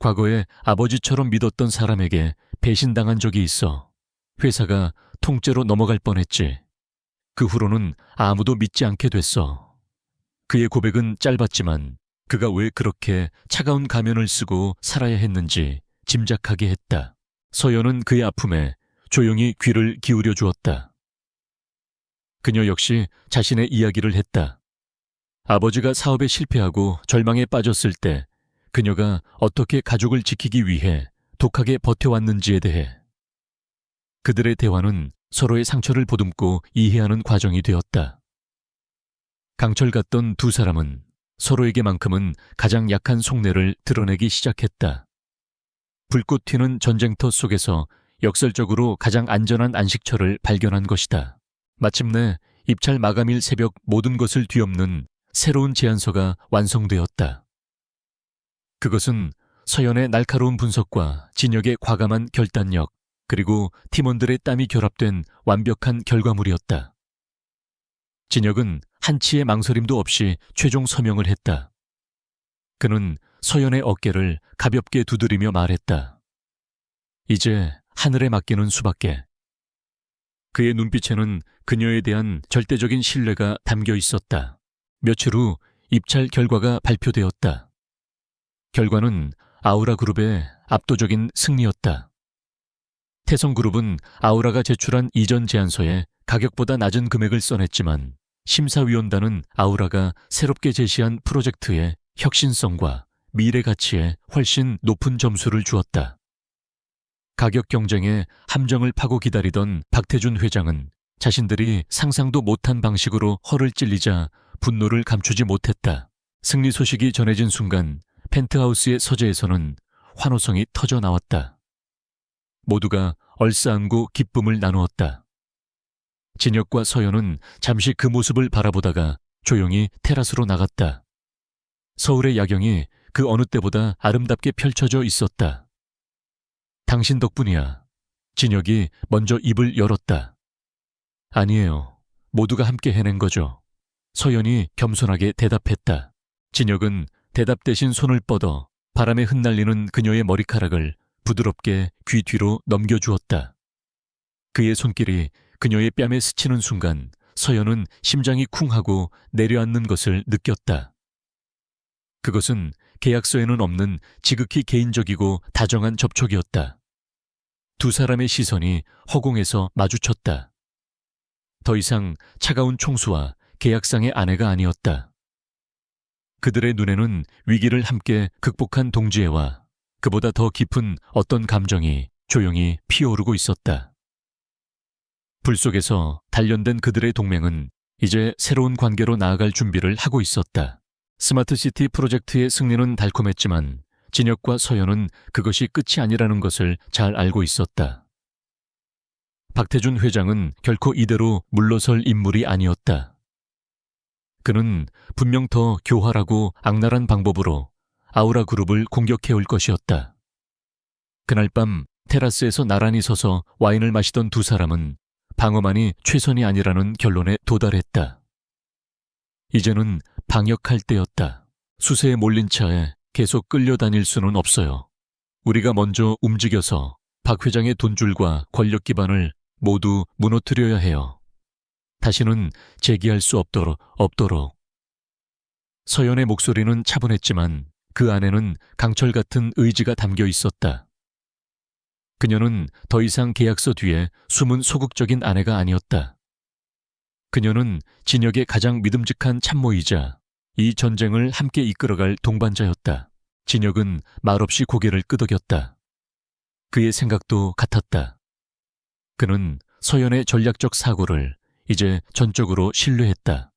과거에 아버지처럼 믿었던 사람에게 배신당한 적이 있어 회사가 통째로 넘어갈 뻔했지. 그 후로는 아무도 믿지 않게 됐어. 그의 고백은 짧았지만 그가 왜 그렇게 차가운 가면을 쓰고 살아야 했는지 짐작하게 했다. 서연은 그의 아픔에 조용히 귀를 기울여 주었다. 그녀 역시 자신의 이야기를 했다. 아버지가 사업에 실패하고 절망에 빠졌을 때 그녀가 어떻게 가족을 지키기 위해 독하게 버텨왔는지에 대해. 그들의 대화는 서로의 상처를 보듬고 이해하는 과정이 되었다. 강철 같던 두 사람은 서로에게만큼은 가장 약한 속내를 드러내기 시작했다. 불꽃 튀는 전쟁터 속에서 역설적으로 가장 안전한 안식처를 발견한 것이다. 마침내 입찰 마감일 새벽 모든 것을 뒤엎는 새로운 제안서가 완성되었다. 그것은 서연의 날카로운 분석과 진혁의 과감한 결단력, 그리고 팀원들의 땀이 결합된 완벽한 결과물이었다. 진혁은 한치의 망설임도 없이 최종 서명을 했다. 그는 서연의 어깨를 가볍게 두드리며 말했다. 이제 하늘에 맡기는 수밖에. 그의 눈빛에는 그녀에 대한 절대적인 신뢰가 담겨 있었다. 며칠 후 입찰 결과가 발표되었다. 결과는 아우라그룹의 압도적인 승리였다. 태성그룹은 아우라가 제출한 이전 제안서에 가격보다 낮은 금액을 써냈지만 심사위원단은 아우라가 새롭게 제시한 프로젝트의 혁신성과 미래 가치에 훨씬 높은 점수를 주었다. 가격 경쟁에 함정을 파고 기다리던 박태준 회장은 자신들이 상상도 못한 방식으로 허를 찔리자 분노를 감추지 못했다. 승리 소식이 전해진 순간 펜트하우스의 서재에서는 환호성이 터져 나왔다. 모두가 얼싸안고 기쁨을 나누었다. 진혁과 서연은 잠시 그 모습을 바라보다가 조용히 테라스로 나갔다. 서울의 야경이 그 어느 때보다 아름답게 펼쳐져 있었다. 당신 덕분이야. 진혁이 먼저 입을 열었다. 아니에요. 모두가 함께 해낸 거죠. 서연이 겸손하게 대답했다. 진혁은 대답 대신 손을 뻗어 바람에 흩날리는 그녀의 머리카락을 부드럽게 귀 뒤로 넘겨주었다. 그의 손길이 그녀의 뺨에 스치는 순간 서연은 심장이 쿵하고 내려앉는 것을 느꼈다. 그것은 계약서에는 없는 지극히 개인적이고 다정한 접촉이었다. 두 사람의 시선이 허공에서 마주쳤다. 더 이상 차가운 총수와 계약상의 아내가 아니었다. 그들의 눈에는 위기를 함께 극복한 동지애와 그보다 더 깊은 어떤 감정이 조용히 피어오르고 있었다. 불 속에서 단련된 그들의 동맹은 이제 새로운 관계로 나아갈 준비를 하고 있었다. 스마트시티 프로젝트의 승리는 달콤했지만 진혁과 서연은 그것이 끝이 아니라는 것을 잘 알고 있었다. 박태준 회장은 결코 이대로 물러설 인물이 아니었다. 그는 분명 더 교활하고 악랄한 방법으로 아우라 그룹을 공격해올 것이었다. 그날 밤 테라스에서 나란히 서서 와인을 마시던 두 사람은 방어만이 최선이 아니라는 결론에 도달했다. 이제는 방역할 때였다. 수세에 몰린 차에 계속 끌려다닐 수는 없어요. 우리가 먼저 움직여서 박 회장의 돈줄과 권력 기반을 모두 무너뜨려야 해요. 다시는 재기할 수 없도록. 서연의 목소리는 차분했지만 그 안에는 강철 같은 의지가 담겨 있었다. 그녀는 더 이상 계약서 뒤에 숨은 소극적인 아내가 아니었다. 그녀는 진혁의 가장 믿음직한 참모이자 이 전쟁을 함께 이끌어갈 동반자였다. 진혁은 말없이 고개를 끄덕였다. 그의 생각도 같았다. 그는 서연의 전략적 사고를 이제 전적으로 신뢰했다.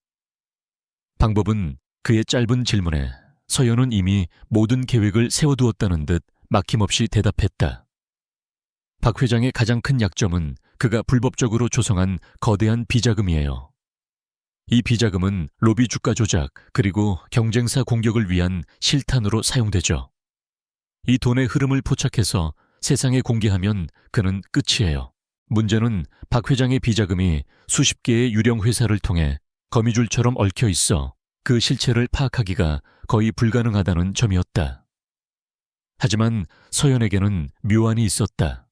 방법은 그의 짧은 질문에 서연은 이미 모든 계획을 세워두었다는 듯 막힘없이 대답했다. 박 회장의 가장 큰 약점은 그가 불법적으로 조성한 거대한 비자금이에요. 이 비자금은 로비 주가 조작 그리고 경쟁사 공격을 위한 실탄으로 사용되죠. 이 돈의 흐름을 포착해서 세상에 공개하면 그는 끝이에요. 문제는 박 회장의 비자금이 수십 개의 유령 회사를 통해 거미줄처럼 얽혀 있어 그 실체를 파악하기가 거의 불가능하다는 점이었다. 하지만 서연에게는 묘안이 있었다.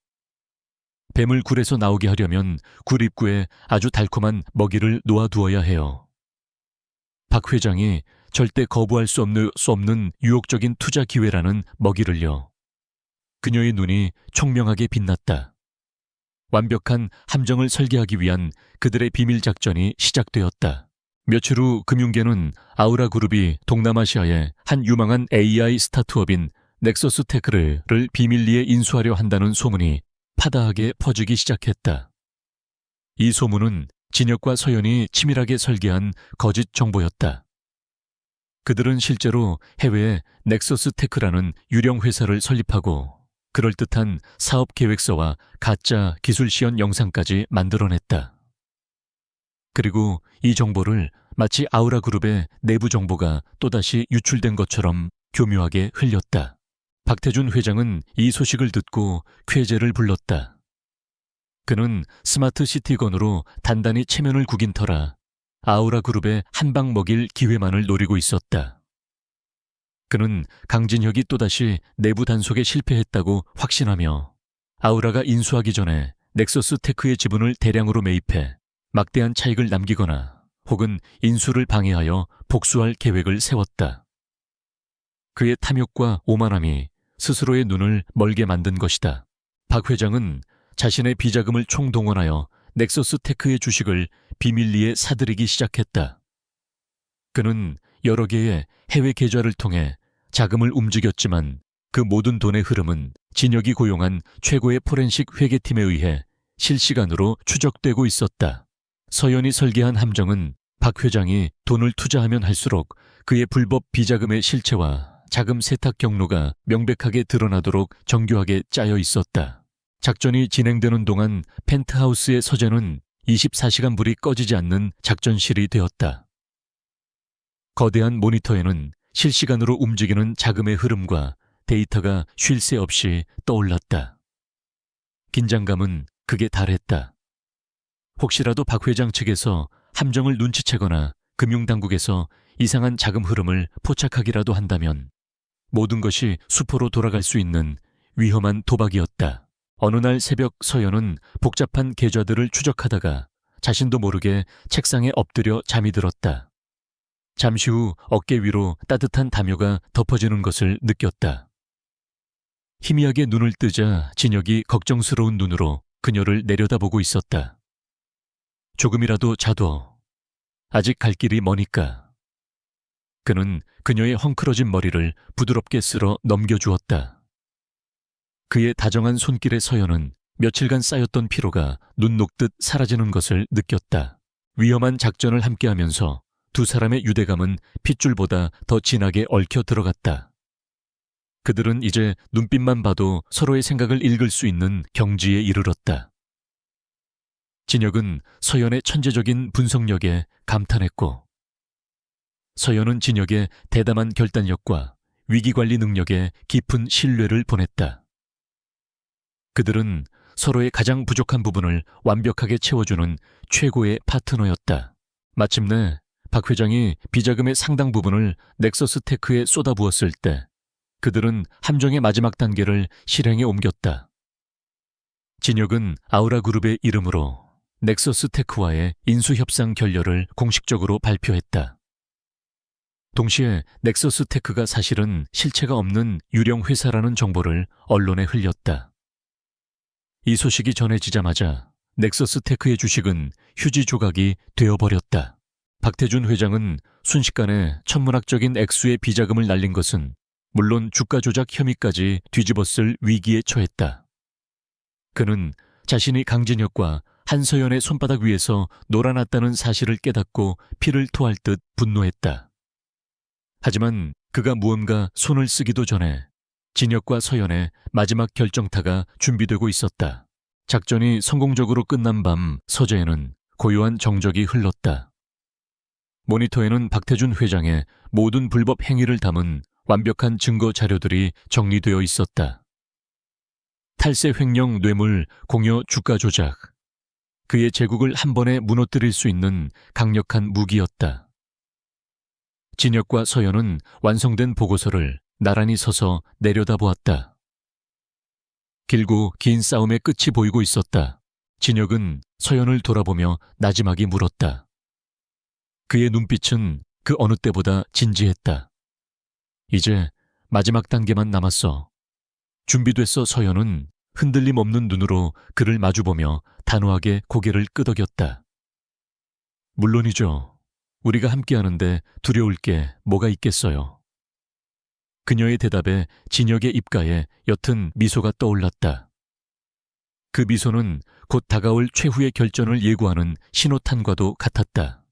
뱀을 굴에서 나오게 하려면 굴 입구에 아주 달콤한 먹이를 놓아두어야 해요. 박 회장이 절대 거부할 수 없는 유혹적인 투자 기회라는 먹이를요. 그녀의 눈이 총명하게 빛났다. 완벽한 함정을 설계하기 위한 그들의 비밀 작전이 시작되었다. 며칠 후 금융계는 아우라 그룹이 동남아시아의 한 유망한 AI 스타트업인 넥서스 테크를 비밀리에 인수하려 한다는 소문이 파다하게 퍼지기 시작했다. 이 소문은 진혁과 서연이 치밀하게 설계한 거짓 정보였다. 그들은 실제로 해외에 넥서스 테크라는 유령 회사를 설립하고 그럴듯한 사업 계획서와 가짜 기술 시연 영상까지 만들어냈다. 그리고 이 정보를 마치 아우라 그룹의 내부 정보가 또다시 유출된 것처럼 교묘하게 흘렸다. 박태준 회장은 이 소식을 듣고 쾌재를 불렀다. 그는 스마트 시티건으로 단단히 체면을 구긴 터라 아우라 그룹에 한 방 먹일 기회만을 노리고 있었다. 그는 강진혁이 또다시 내부 단속에 실패했다고 확신하며 아우라가 인수하기 전에 넥서스 테크의 지분을 대량으로 매입해 막대한 차익을 남기거나 혹은 인수를 방해하여 복수할 계획을 세웠다. 그의 탐욕과 오만함이 스스로의 눈을 멀게 만든 것이다. 박 회장은 자신의 비자금을 총동원하여 넥서스 테크의 주식을 비밀리에 사들이기 시작했다. 그는 여러 개의 해외 계좌를 통해 자금을 움직였지만 그 모든 돈의 흐름은 진혁이 고용한 최고의 포렌식 회계팀에 의해 실시간으로 추적되고 있었다. 서연이 설계한 함정은 박 회장이 돈을 투자하면 할수록 그의 불법 비자금의 실체와 자금 세탁 경로가 명백하게 드러나도록 정교하게 짜여 있었다. 작전이 진행되는 동안 펜트하우스의 서재는 24시간 불이 꺼지지 않는 작전실이 되었다. 거대한 모니터에는 실시간으로 움직이는 자금의 흐름과 데이터가 쉴 새 없이 떠올랐다. 긴장감은 극에 달했다. 혹시라도 박 회장 측에서 함정을 눈치채거나 금융당국에서 이상한 자금 흐름을 포착하기라도 한다면 모든 것이 수포로 돌아갈 수 있는 위험한 도박이었다. 어느 날 새벽 서연은 복잡한 계좌들을 추적하다가 자신도 모르게 책상에 엎드려 잠이 들었다. 잠시 후 어깨 위로 따뜻한 담요가 덮어지는 것을 느꼈다. 희미하게 눈을 뜨자 진혁이 걱정스러운 눈으로 그녀를 내려다보고 있었다. 조금이라도 자둬. 아직 갈 길이 머니까. 그는 그녀의 헝클어진 머리를 부드럽게 쓸어 넘겨주었다. 그의 다정한 손길의 서연은 며칠간 쌓였던 피로가 눈 녹듯 사라지는 것을 느꼈다. 위험한 작전을 함께하면서 두 사람의 유대감은 핏줄보다 더 진하게 얽혀 들어갔다. 그들은 이제 눈빛만 봐도 서로의 생각을 읽을 수 있는 경지에 이르렀다. 진혁은 서연의 천재적인 분석력에 감탄했고 서연은 진혁의 대담한 결단력과 위기관리 능력에 깊은 신뢰를 보냈다. 그들은 서로의 가장 부족한 부분을 완벽하게 채워주는 최고의 파트너였다. 마침내 박 회장이 비자금의 상당 부분을 넥서스 테크에 쏟아부었을 때 그들은 함정의 마지막 단계를 실행에 옮겼다. 진혁은 아우라 그룹의 이름으로 넥서스 테크와의 인수협상 결렬을 공식적으로 발표했다. 동시에 넥서스 테크가 사실은 실체가 없는 유령 회사라는 정보를 언론에 흘렸다. 이 소식이 전해지자마자 넥서스 테크의 주식은 휴지 조각이 되어버렸다. 박태준 회장은 순식간에 천문학적인 액수의 비자금을 날린 것은 물론 주가 조작 혐의까지 뒤집었을 위기에 처했다. 그는 자신이 강진혁과 한서연의 손바닥 위에서 놀아났다는 사실을 깨닫고 피를 토할 듯 분노했다. 하지만 그가 무언가 손을 쓰기도 전에 진혁과 서연의 마지막 결정타가 준비되고 있었다. 작전이 성공적으로 끝난 밤 서재에는 고요한 정적이 흘렀다. 모니터에는 박태준 회장의 모든 불법 행위를 담은 완벽한 증거 자료들이 정리되어 있었다. 탈세 횡령 뇌물 공여 주가 조작. 그의 제국을 한 번에 무너뜨릴 수 있는 강력한 무기였다. 진혁과 서연은 완성된 보고서를 나란히 서서 내려다보았다. 길고 긴 싸움의 끝이 보이고 있었다. 진혁은 서연을 돌아보며 나지막이 물었다. 그의 눈빛은 그 어느 때보다 진지했다. 이제 마지막 단계만 남았어. 준비됐어. 서연은 흔들림 없는 눈으로 그를 마주보며 단호하게 고개를 끄덕였다. 물론이죠. 우리가 함께하는데 두려울 게 뭐가 있겠어요. 그녀의 대답에 진혁의 입가에 옅은 미소가 떠올랐다. 그 미소는 곧 다가올 최후의 결전을 예고하는 신호탄과도 같았다.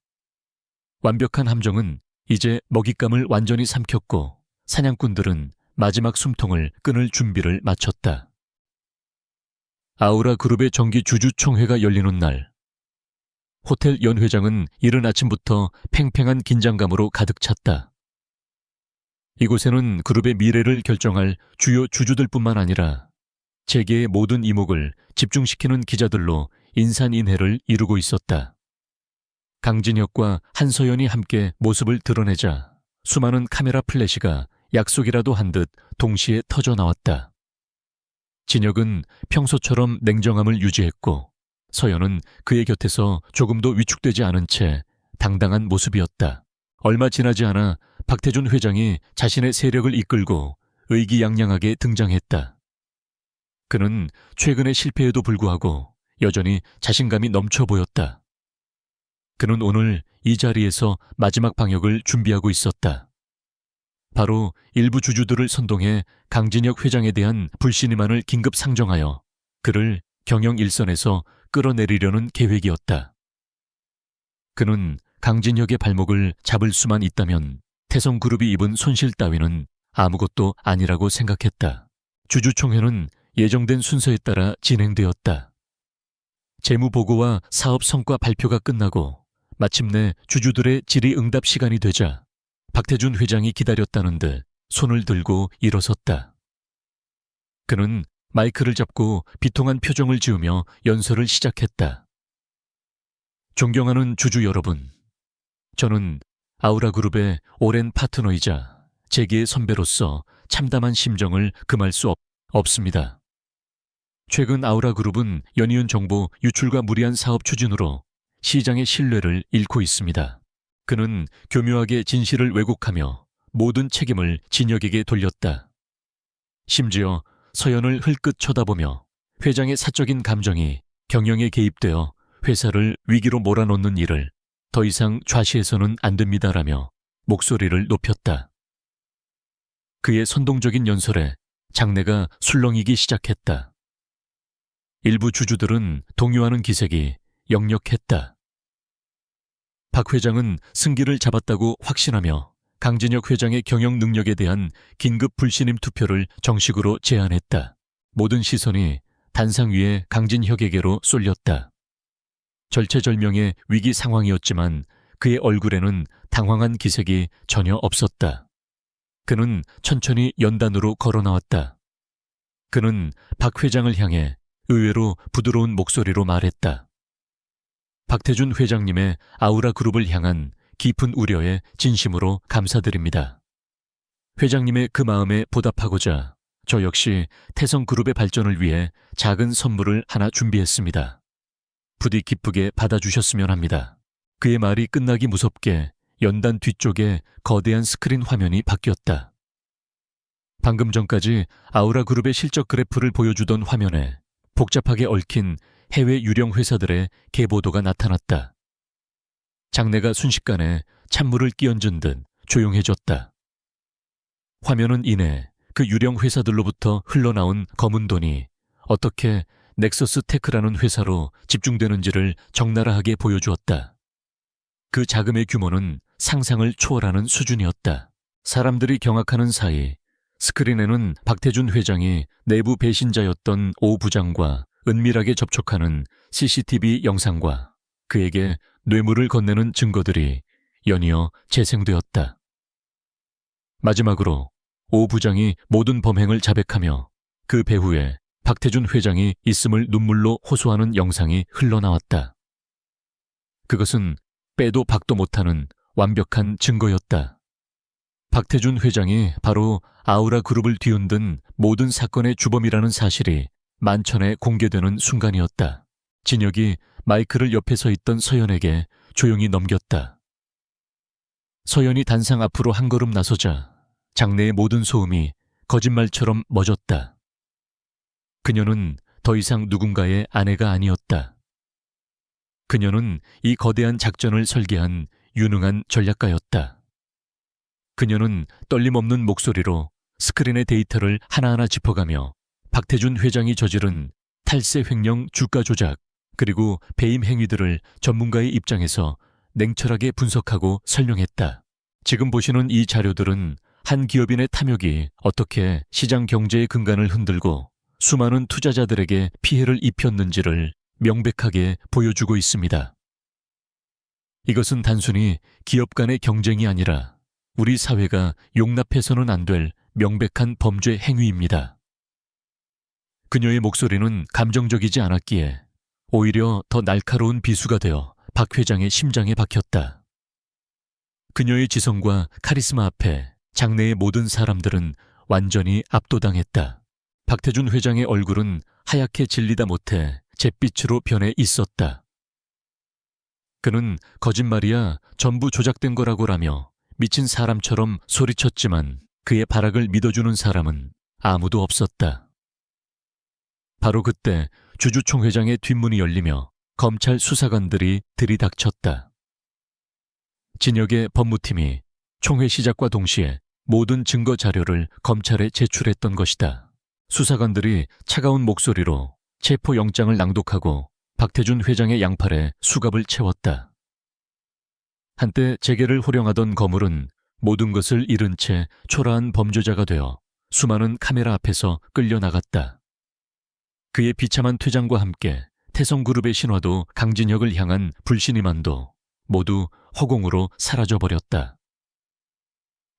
완벽한 함정은 이제 먹잇감을 완전히 삼켰고 사냥꾼들은 마지막 숨통을 끊을 준비를 마쳤다. 아우라 그룹의 정기 주주총회가 열리는 날, 호텔 연 회장은 이른 아침부터 팽팽한 긴장감으로 가득 찼다. 이곳에는 그룹의 미래를 결정할 주요 주주들뿐만 아니라 재계의 모든 이목을 집중시키는 기자들로 인산인해를 이루고 있었다. 강진혁과 한서연이 함께 모습을 드러내자 수많은 카메라 플래시가 약속이라도 한 듯 동시에 터져 나왔다. 진혁은 평소처럼 냉정함을 유지했고 서연은 그의 곁에서 조금도 위축되지 않은 채 당당한 모습이었다. 얼마 지나지 않아 박태준 회장이 자신의 세력을 이끌고 의기양양하게 등장했다. 그는 최근의 실패에도 불구하고 여전히 자신감이 넘쳐 보였다. 그는 오늘 이 자리에서 마지막 방역을 준비하고 있었다. 바로 일부 주주들을 선동해 강진혁 회장에 대한 불신임안을 긴급 상정하여 그를 경영 일선에서 끌어내리려는 계획이었다. 그는 강진혁의 발목을 잡을 수만 있다면 태성그룹이 입은 손실 따위는 아무것도 아니라고 생각했다. 주주총회는 예정된 순서에 따라 진행되었다. 재무보고와 사업 성과 발표가 끝나고 마침내 주주들의 질의응답 시간이 되자 박태준 회장이 기다렸다는 듯 손을 들고 일어섰다. 그는 마이크를 잡고 비통한 표정을 지으며 연설을 시작했다. 존경하는 주주 여러분, 저는 아우라그룹의 오랜 파트너이자 재계의 선배로서 참담한 심정을 금할 수 없습니다. 최근 아우라그룹은 연이은 정보 유출과 무리한 사업 추진으로 시장의 신뢰를 잃고 있습니다. 그는 교묘하게 진실을 왜곡하며 모든 책임을 진혁에게 돌렸다. 심지어 서연을 흘끗 쳐다보며 회장의 사적인 감정이 경영에 개입되어 회사를 위기로 몰아넣는 일을 더 이상 좌시해서는 안 됩니다라며 목소리를 높였다. 그의 선동적인 연설에 장내가 술렁이기 시작했다. 일부 주주들은 동요하는 기색이 역력했다. 박 회장은 승기를 잡았다고 확신하며 강진혁 회장의 경영 능력에 대한 긴급 불신임 투표를 정식으로 제안했다. 모든 시선이 단상 위에 강진혁에게로 쏠렸다. 절체절명의 위기 상황이었지만 그의 얼굴에는 당황한 기색이 전혀 없었다. 그는 천천히 연단으로 걸어 나왔다. 그는 박 회장을 향해 의외로 부드러운 목소리로 말했다. 박태준 회장님의 아우라 그룹을 향한 깊은 우려에 진심으로 감사드립니다. 회장님의 그 마음에 보답하고자 저 역시 태성그룹의 발전을 위해 작은 선물을 하나 준비했습니다. 부디 기쁘게 받아주셨으면 합니다. 그의 말이 끝나기 무섭게 연단 뒤쪽에 거대한 스크린 화면이 바뀌었다. 방금 전까지 아우라그룹의 실적 그래프를 보여주던 화면에 복잡하게 얽힌 해외 유령 회사들의 계보도가 나타났다. 장내가 순식간에 찬물을 끼얹은 듯 조용해졌다. 화면은 이내 그 유령 회사들로부터 흘러나온 검은 돈이 어떻게 넥서스 테크라는 회사로 집중되는지를 적나라하게 보여주었다. 그 자금의 규모는 상상을 초월하는 수준이었다. 사람들이 경악하는 사이 스크린에는 박태준 회장이 내부 배신자였던 오 부장과 은밀하게 접촉하는 CCTV 영상과 그에게 뇌물을 건네는 증거들이 연이어 재생되었다. 마지막으로 오 부장이 모든 범행을 자백하며 그 배후에 박태준 회장이 있음을 눈물로 호소하는 영상이 흘러나왔다. 그것은 빼도 박도 못하는 완벽한 증거였다. 박태준 회장이 바로 아우라 그룹을 뒤흔든 모든 사건의 주범이라는 사실이 만천에 공개되는 순간이었다. 진혁이 마이크를 옆에 서 있던 서연에게 조용히 넘겼다. 서연이 단상 앞으로 한 걸음 나서자 장내의 모든 소음이 거짓말처럼 멎었다. 그녀는 더 이상 누군가의 아내가 아니었다. 그녀는 이 거대한 작전을 설계한 유능한 전략가였다. 그녀는 떨림없는 목소리로 스크린의 데이터를 하나하나 짚어가며 박태준 회장이 저지른 탈세 횡령 주가 조작 그리고 배임 행위들을 전문가의 입장에서 냉철하게 분석하고 설명했다. 지금 보시는 이 자료들은 한 기업인의 탐욕이 어떻게 시장 경제의 근간을 흔들고 수많은 투자자들에게 피해를 입혔는지를 명백하게 보여주고 있습니다. 이것은 단순히 기업 간의 경쟁이 아니라 우리 사회가 용납해서는 안 될 명백한 범죄 행위입니다. 그녀의 목소리는 감정적이지 않았기에 오히려 더 날카로운 비수가 되어 박 회장의 심장에 박혔다. 그녀의 지성과 카리스마 앞에 장내의 모든 사람들은 완전히 압도당했다. 박태준 회장의 얼굴은 하얗게 질리다 못해 잿빛으로 변해 있었다. 그는 거짓말이야 전부 조작된 거라고라며 미친 사람처럼 소리쳤지만 그의 발악을 믿어주는 사람은 아무도 없었다. 바로 그때 주주총회장의 뒷문이 열리며 검찰 수사관들이 들이닥쳤다. 진혁의 법무팀이 총회 시작과 동시에 모든 증거 자료를 검찰에 제출했던 것이다. 수사관들이 차가운 목소리로 체포영장을 낭독하고 박태준 회장의 양팔에 수갑을 채웠다. 한때 재계를 호령하던 거물은 모든 것을 잃은 채 초라한 범죄자가 되어 수많은 카메라 앞에서 끌려나갔다. 그의 비참한 퇴장과 함께 태성그룹의 신화도 강진혁을 향한 불신임만도 모두 허공으로 사라져버렸다.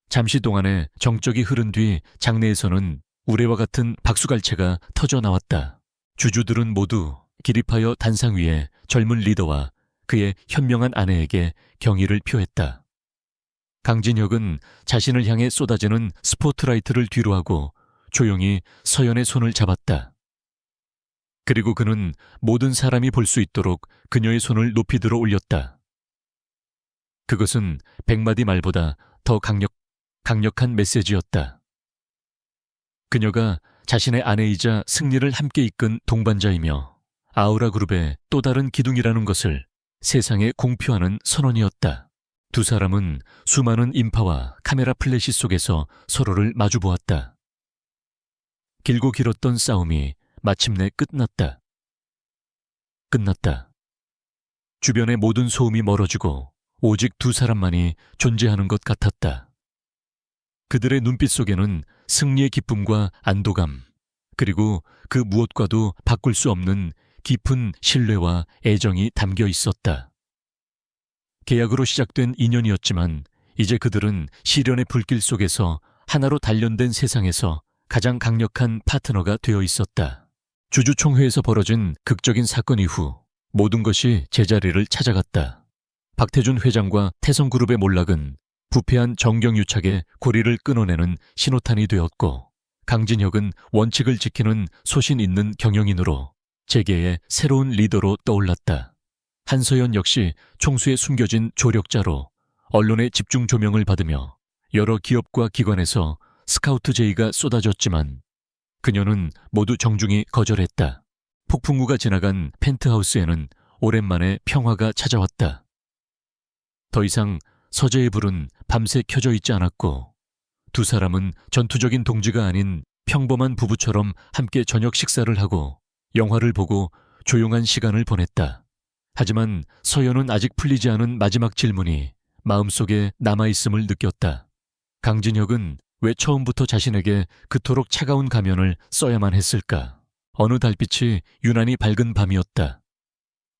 잠시 동안의 정적이 흐른 뒤 장내에서는 우레와 같은 박수갈채가 터져나왔다. 주주들은 모두 기립하여 단상 위에 젊은 리더와 그의 현명한 아내에게 경의를 표했다. 강진혁은 자신을 향해 쏟아지는 스포트라이트를 뒤로하고 조용히 서연의 손을 잡았다. 그리고 그는 모든 사람이 볼 수 있도록 그녀의 손을 높이 들어 올렸다. 그것은 100마디 말보다 더 강력한 메시지였다. 그녀가 자신의 아내이자 승리를 함께 이끈 동반자이며 아우라 그룹의 또 다른 기둥이라는 것을 세상에 공표하는 선언이었다. 두 사람은 수많은 인파와 카메라 플래시 속에서 서로를 마주보았다. 길고 길었던 싸움이 마침내 끝났다. 주변의 모든 소음이 멀어지고 오직 두 사람만이 존재하는 것 같았다. 그들의 눈빛 속에는 승리의 기쁨과 안도감, 그리고 그 무엇과도 바꿀 수 없는 깊은 신뢰와 애정이 담겨 있었다. 계약으로 시작된 인연이었지만 이제 그들은 시련의 불길 속에서 하나로 단련된 세상에서 가장 강력한 파트너가 되어 있었다. 주주총회에서 벌어진 극적인 사건 이후 모든 것이 제자리를 찾아갔다. 박태준 회장과 태성그룹의 몰락은 부패한 정경유착의 고리를 끊어내는 신호탄이 되었고 강진혁은 원칙을 지키는 소신 있는 경영인으로 재계의 새로운 리더로 떠올랐다. 한서연 역시 총수에 숨겨진 조력자로 언론의 집중 조명을 받으며 여러 기업과 기관에서 스카우트 제의가 쏟아졌지만 그녀는 모두 정중히 거절했다. 폭풍우가 지나간 펜트하우스에는 오랜만에 평화가 찾아왔다. 더 이상 서재의 불은 밤새 켜져 있지 않았고 두 사람은 전투적인 동지가 아닌 평범한 부부처럼 함께 저녁 식사를 하고 영화를 보고 조용한 시간을 보냈다. 하지만 서연은 아직 풀리지 않은 마지막 질문이 마음속에 남아있음을 느꼈다. 강진혁은 왜 처음부터 자신에게 그토록 차가운 가면을 써야만 했을까? 어느 달빛이 유난히 밝은 밤이었다.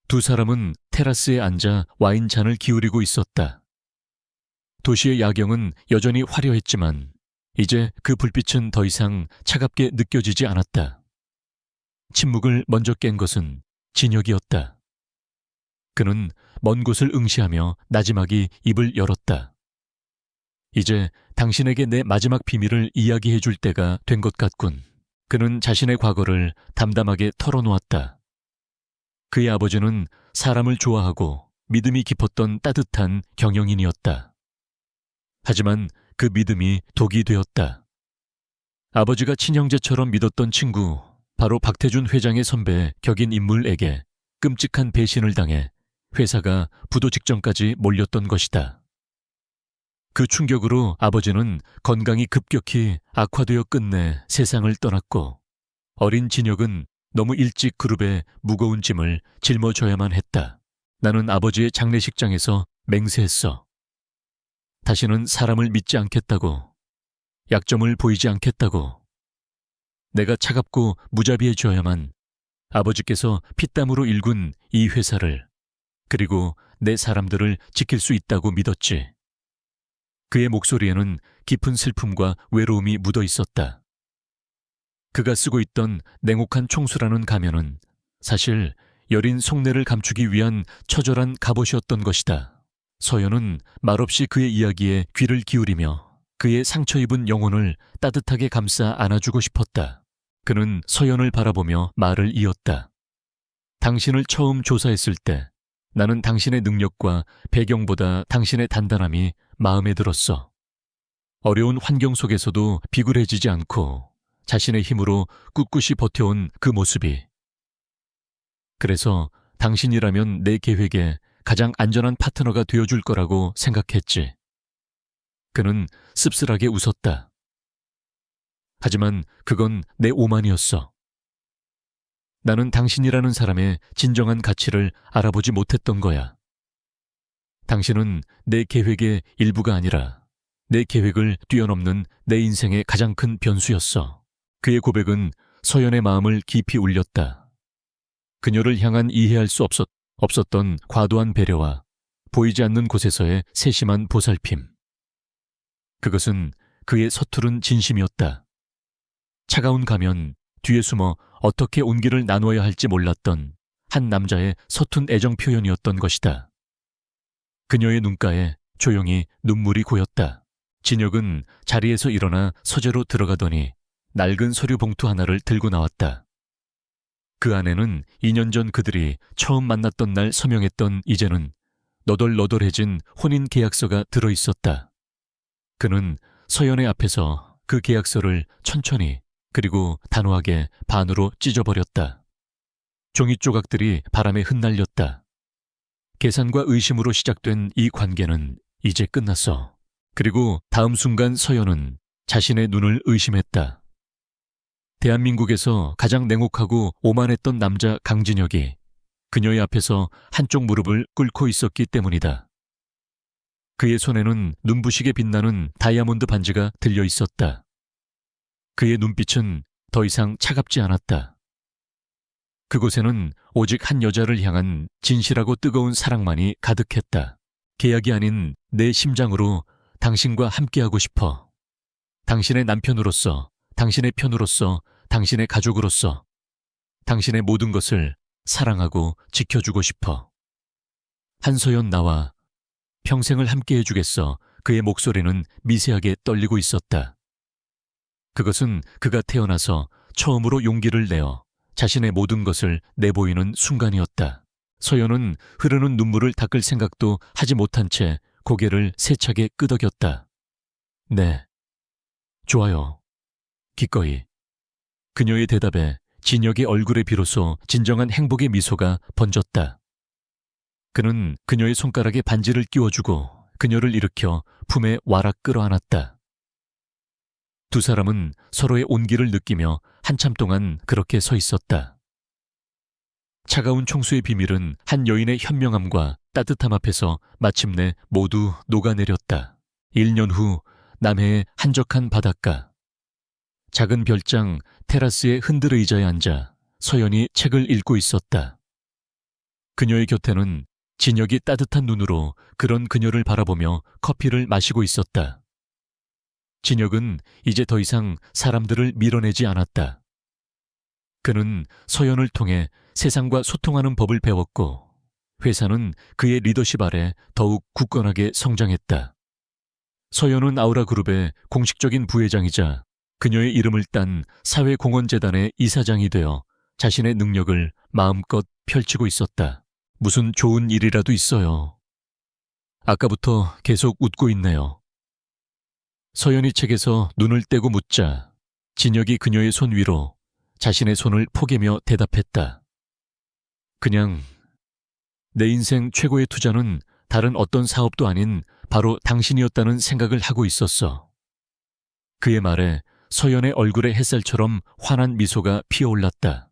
두 사람은 테라스에 앉아 와인잔을 기울이고 있었다. 도시의 야경은 여전히 화려했지만 이제 그 불빛은 더 이상 차갑게 느껴지지 않았다. 침묵을 먼저 깬 것은 진혁이었다. 그는 먼 곳을 응시하며 나지막이 입을 열었다. 이제 당신에게 내 마지막 비밀을 이야기해 줄 때가 된 것 같군. 그는 자신의 과거를 담담하게 털어놓았다. 그의 아버지는 사람을 좋아하고 믿음이 깊었던 따뜻한 경영인이었다. 하지만 그 믿음이 독이 되었다. 아버지가 친형제처럼 믿었던 친구, 바로 박태준 회장의 선배 격인 인물에게 끔찍한 배신을 당해 회사가 부도 직전까지 몰렸던 것이다. 그 충격으로 아버지는 건강이 급격히 악화되어 끝내 세상을 떠났고, 어린 진혁은 너무 일찍 그룹에 무거운 짐을 짊어져야만 했다. 나는 아버지의 장례식장에서 맹세했어. 다시는 사람을 믿지 않겠다고, 약점을 보이지 않겠다고. 내가 차갑고 무자비해져야만 아버지께서 피땀으로 일군 이 회사를, 그리고 내 사람들을 지킬 수 있다고 믿었지. 그의 목소리에는 깊은 슬픔과 외로움이 묻어 있었다. 그가 쓰고 있던 냉혹한 총수라는 가면은 사실 여린 속내를 감추기 위한 처절한 갑옷이었던 것이다. 서연은 말없이 그의 이야기에 귀를 기울이며 그의 상처 입은 영혼을 따뜻하게 감싸 안아주고 싶었다. 그는 서연을 바라보며 말을 이었다. 당신을 처음 조사했을 때 나는 당신의 능력과 배경보다 당신의 단단함이 마음에 들었어. 어려운 환경 속에서도 비굴해지지 않고 자신의 힘으로 꿋꿋이 버텨온 그 모습이. 그래서 당신이라면 내 계획에 가장 안전한 파트너가 되어줄 거라고 생각했지. 그는 씁쓸하게 웃었다. 하지만 그건 내 오만이었어. 나는 당신이라는 사람의 진정한 가치를 알아보지 못했던 거야. 당신은 내 계획의 일부가 아니라 내 계획을 뛰어넘는 내 인생의 가장 큰 변수였어. 그의 고백은 서연의 마음을 깊이 울렸다. 그녀를 향한 이해할 수 없었던 과도한 배려와 보이지 않는 곳에서의 세심한 보살핌. 그것은 그의 서투른 진심이었다. 차가운 가면 뒤에 숨어 어떻게 온기를 나누어야 할지 몰랐던 한 남자의 서툰 애정 표현이었던 것이다. 그녀의 눈가에 조용히 눈물이 고였다. 진혁은 자리에서 일어나 서재로 들어가더니 낡은 서류 봉투 하나를 들고 나왔다. 그 안에는 2년 전 그들이 처음 만났던 날 서명했던 이제는 너덜너덜해진 혼인 계약서가 들어있었다. 그는 서연의 앞에서 그 계약서를 천천히 그리고 단호하게 반으로 찢어버렸다. 종이 조각들이 바람에 흩날렸다. 계산과 의심으로 시작된 이 관계는 이제 끝났어. 그리고 다음 순간 서연은 자신의 눈을 의심했다. 대한민국에서 가장 냉혹하고 오만했던 남자 강진혁이 그녀의 앞에서 한쪽 무릎을 꿇고 있었기 때문이다. 그의 손에는 눈부시게 빛나는 다이아몬드 반지가 들려 있었다. 그의 눈빛은 더 이상 차갑지 않았다. 그곳에는 오직 한 여자를 향한 진실하고 뜨거운 사랑만이 가득했다. 계약이 아닌 내 심장으로 당신과 함께하고 싶어. 당신의 남편으로서, 당신의 편으로서, 당신의 가족으로서, 당신의 모든 것을 사랑하고 지켜주고 싶어. 한서연 나와 평생을 함께 해주겠어. 그의 목소리는 미세하게 떨리고 있었다. 그것은 그가 태어나서 처음으로 용기를 내어 자신의 모든 것을 내보이는 순간이었다. 서연은 흐르는 눈물을 닦을 생각도 하지 못한 채 고개를 세차게 끄덕였다. 네, 좋아요. 기꺼이. 그녀의 대답에 진혁의 얼굴에 비로소 진정한 행복의 미소가 번졌다. 그는 그녀의 손가락에 반지를 끼워주고 그녀를 일으켜 품에 와락 끌어안았다. 두 사람은 서로의 온기를 느끼며 한참 동안 그렇게 서 있었다. 차가운 총수의 비밀은 한 여인의 현명함과 따뜻함 앞에서 마침내 모두 녹아내렸다. 1년 후 남해의 한적한 바닷가. 작은 별장 테라스의 흔들 의자에 앉아 서연이 책을 읽고 있었다. 그녀의 곁에는 진혁이 따뜻한 눈으로 그런 그녀를 바라보며 커피를 마시고 있었다. 진혁은 이제 더 이상 사람들을 밀어내지 않았다. 그는 서연을 통해 세상과 소통하는 법을 배웠고 회사는 그의 리더십 아래 더욱 굳건하게 성장했다. 서연은 아우라그룹의 공식적인 부회장이자 그녀의 이름을 딴 사회공헌재단의 이사장이 되어 자신의 능력을 마음껏 펼치고 있었다. 무슨 좋은 일이라도 있어요. 아까부터 계속 웃고 있네요. 서연이 책에서 눈을 떼고 묻자 진혁이 그녀의 손 위로 자신의 손을 포개며 대답했다. 그냥 내 인생 최고의 투자는 다른 어떤 사업도 아닌 바로 당신이었다는 생각을 하고 있었어. 그의 말에 서연의 얼굴에 햇살처럼 환한 미소가 피어올랐다.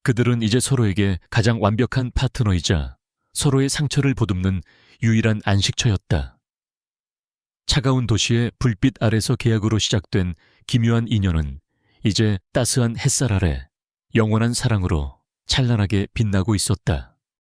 그들은 이제 서로에게 가장 완벽한 파트너이자 서로의 상처를 보듬는 유일한 안식처였다. 차가운 도시의 불빛 아래서 계약으로 시작된 기묘한 인연은 이제 따스한 햇살 아래 영원한 사랑으로 찬란하게 빛나고 있었다.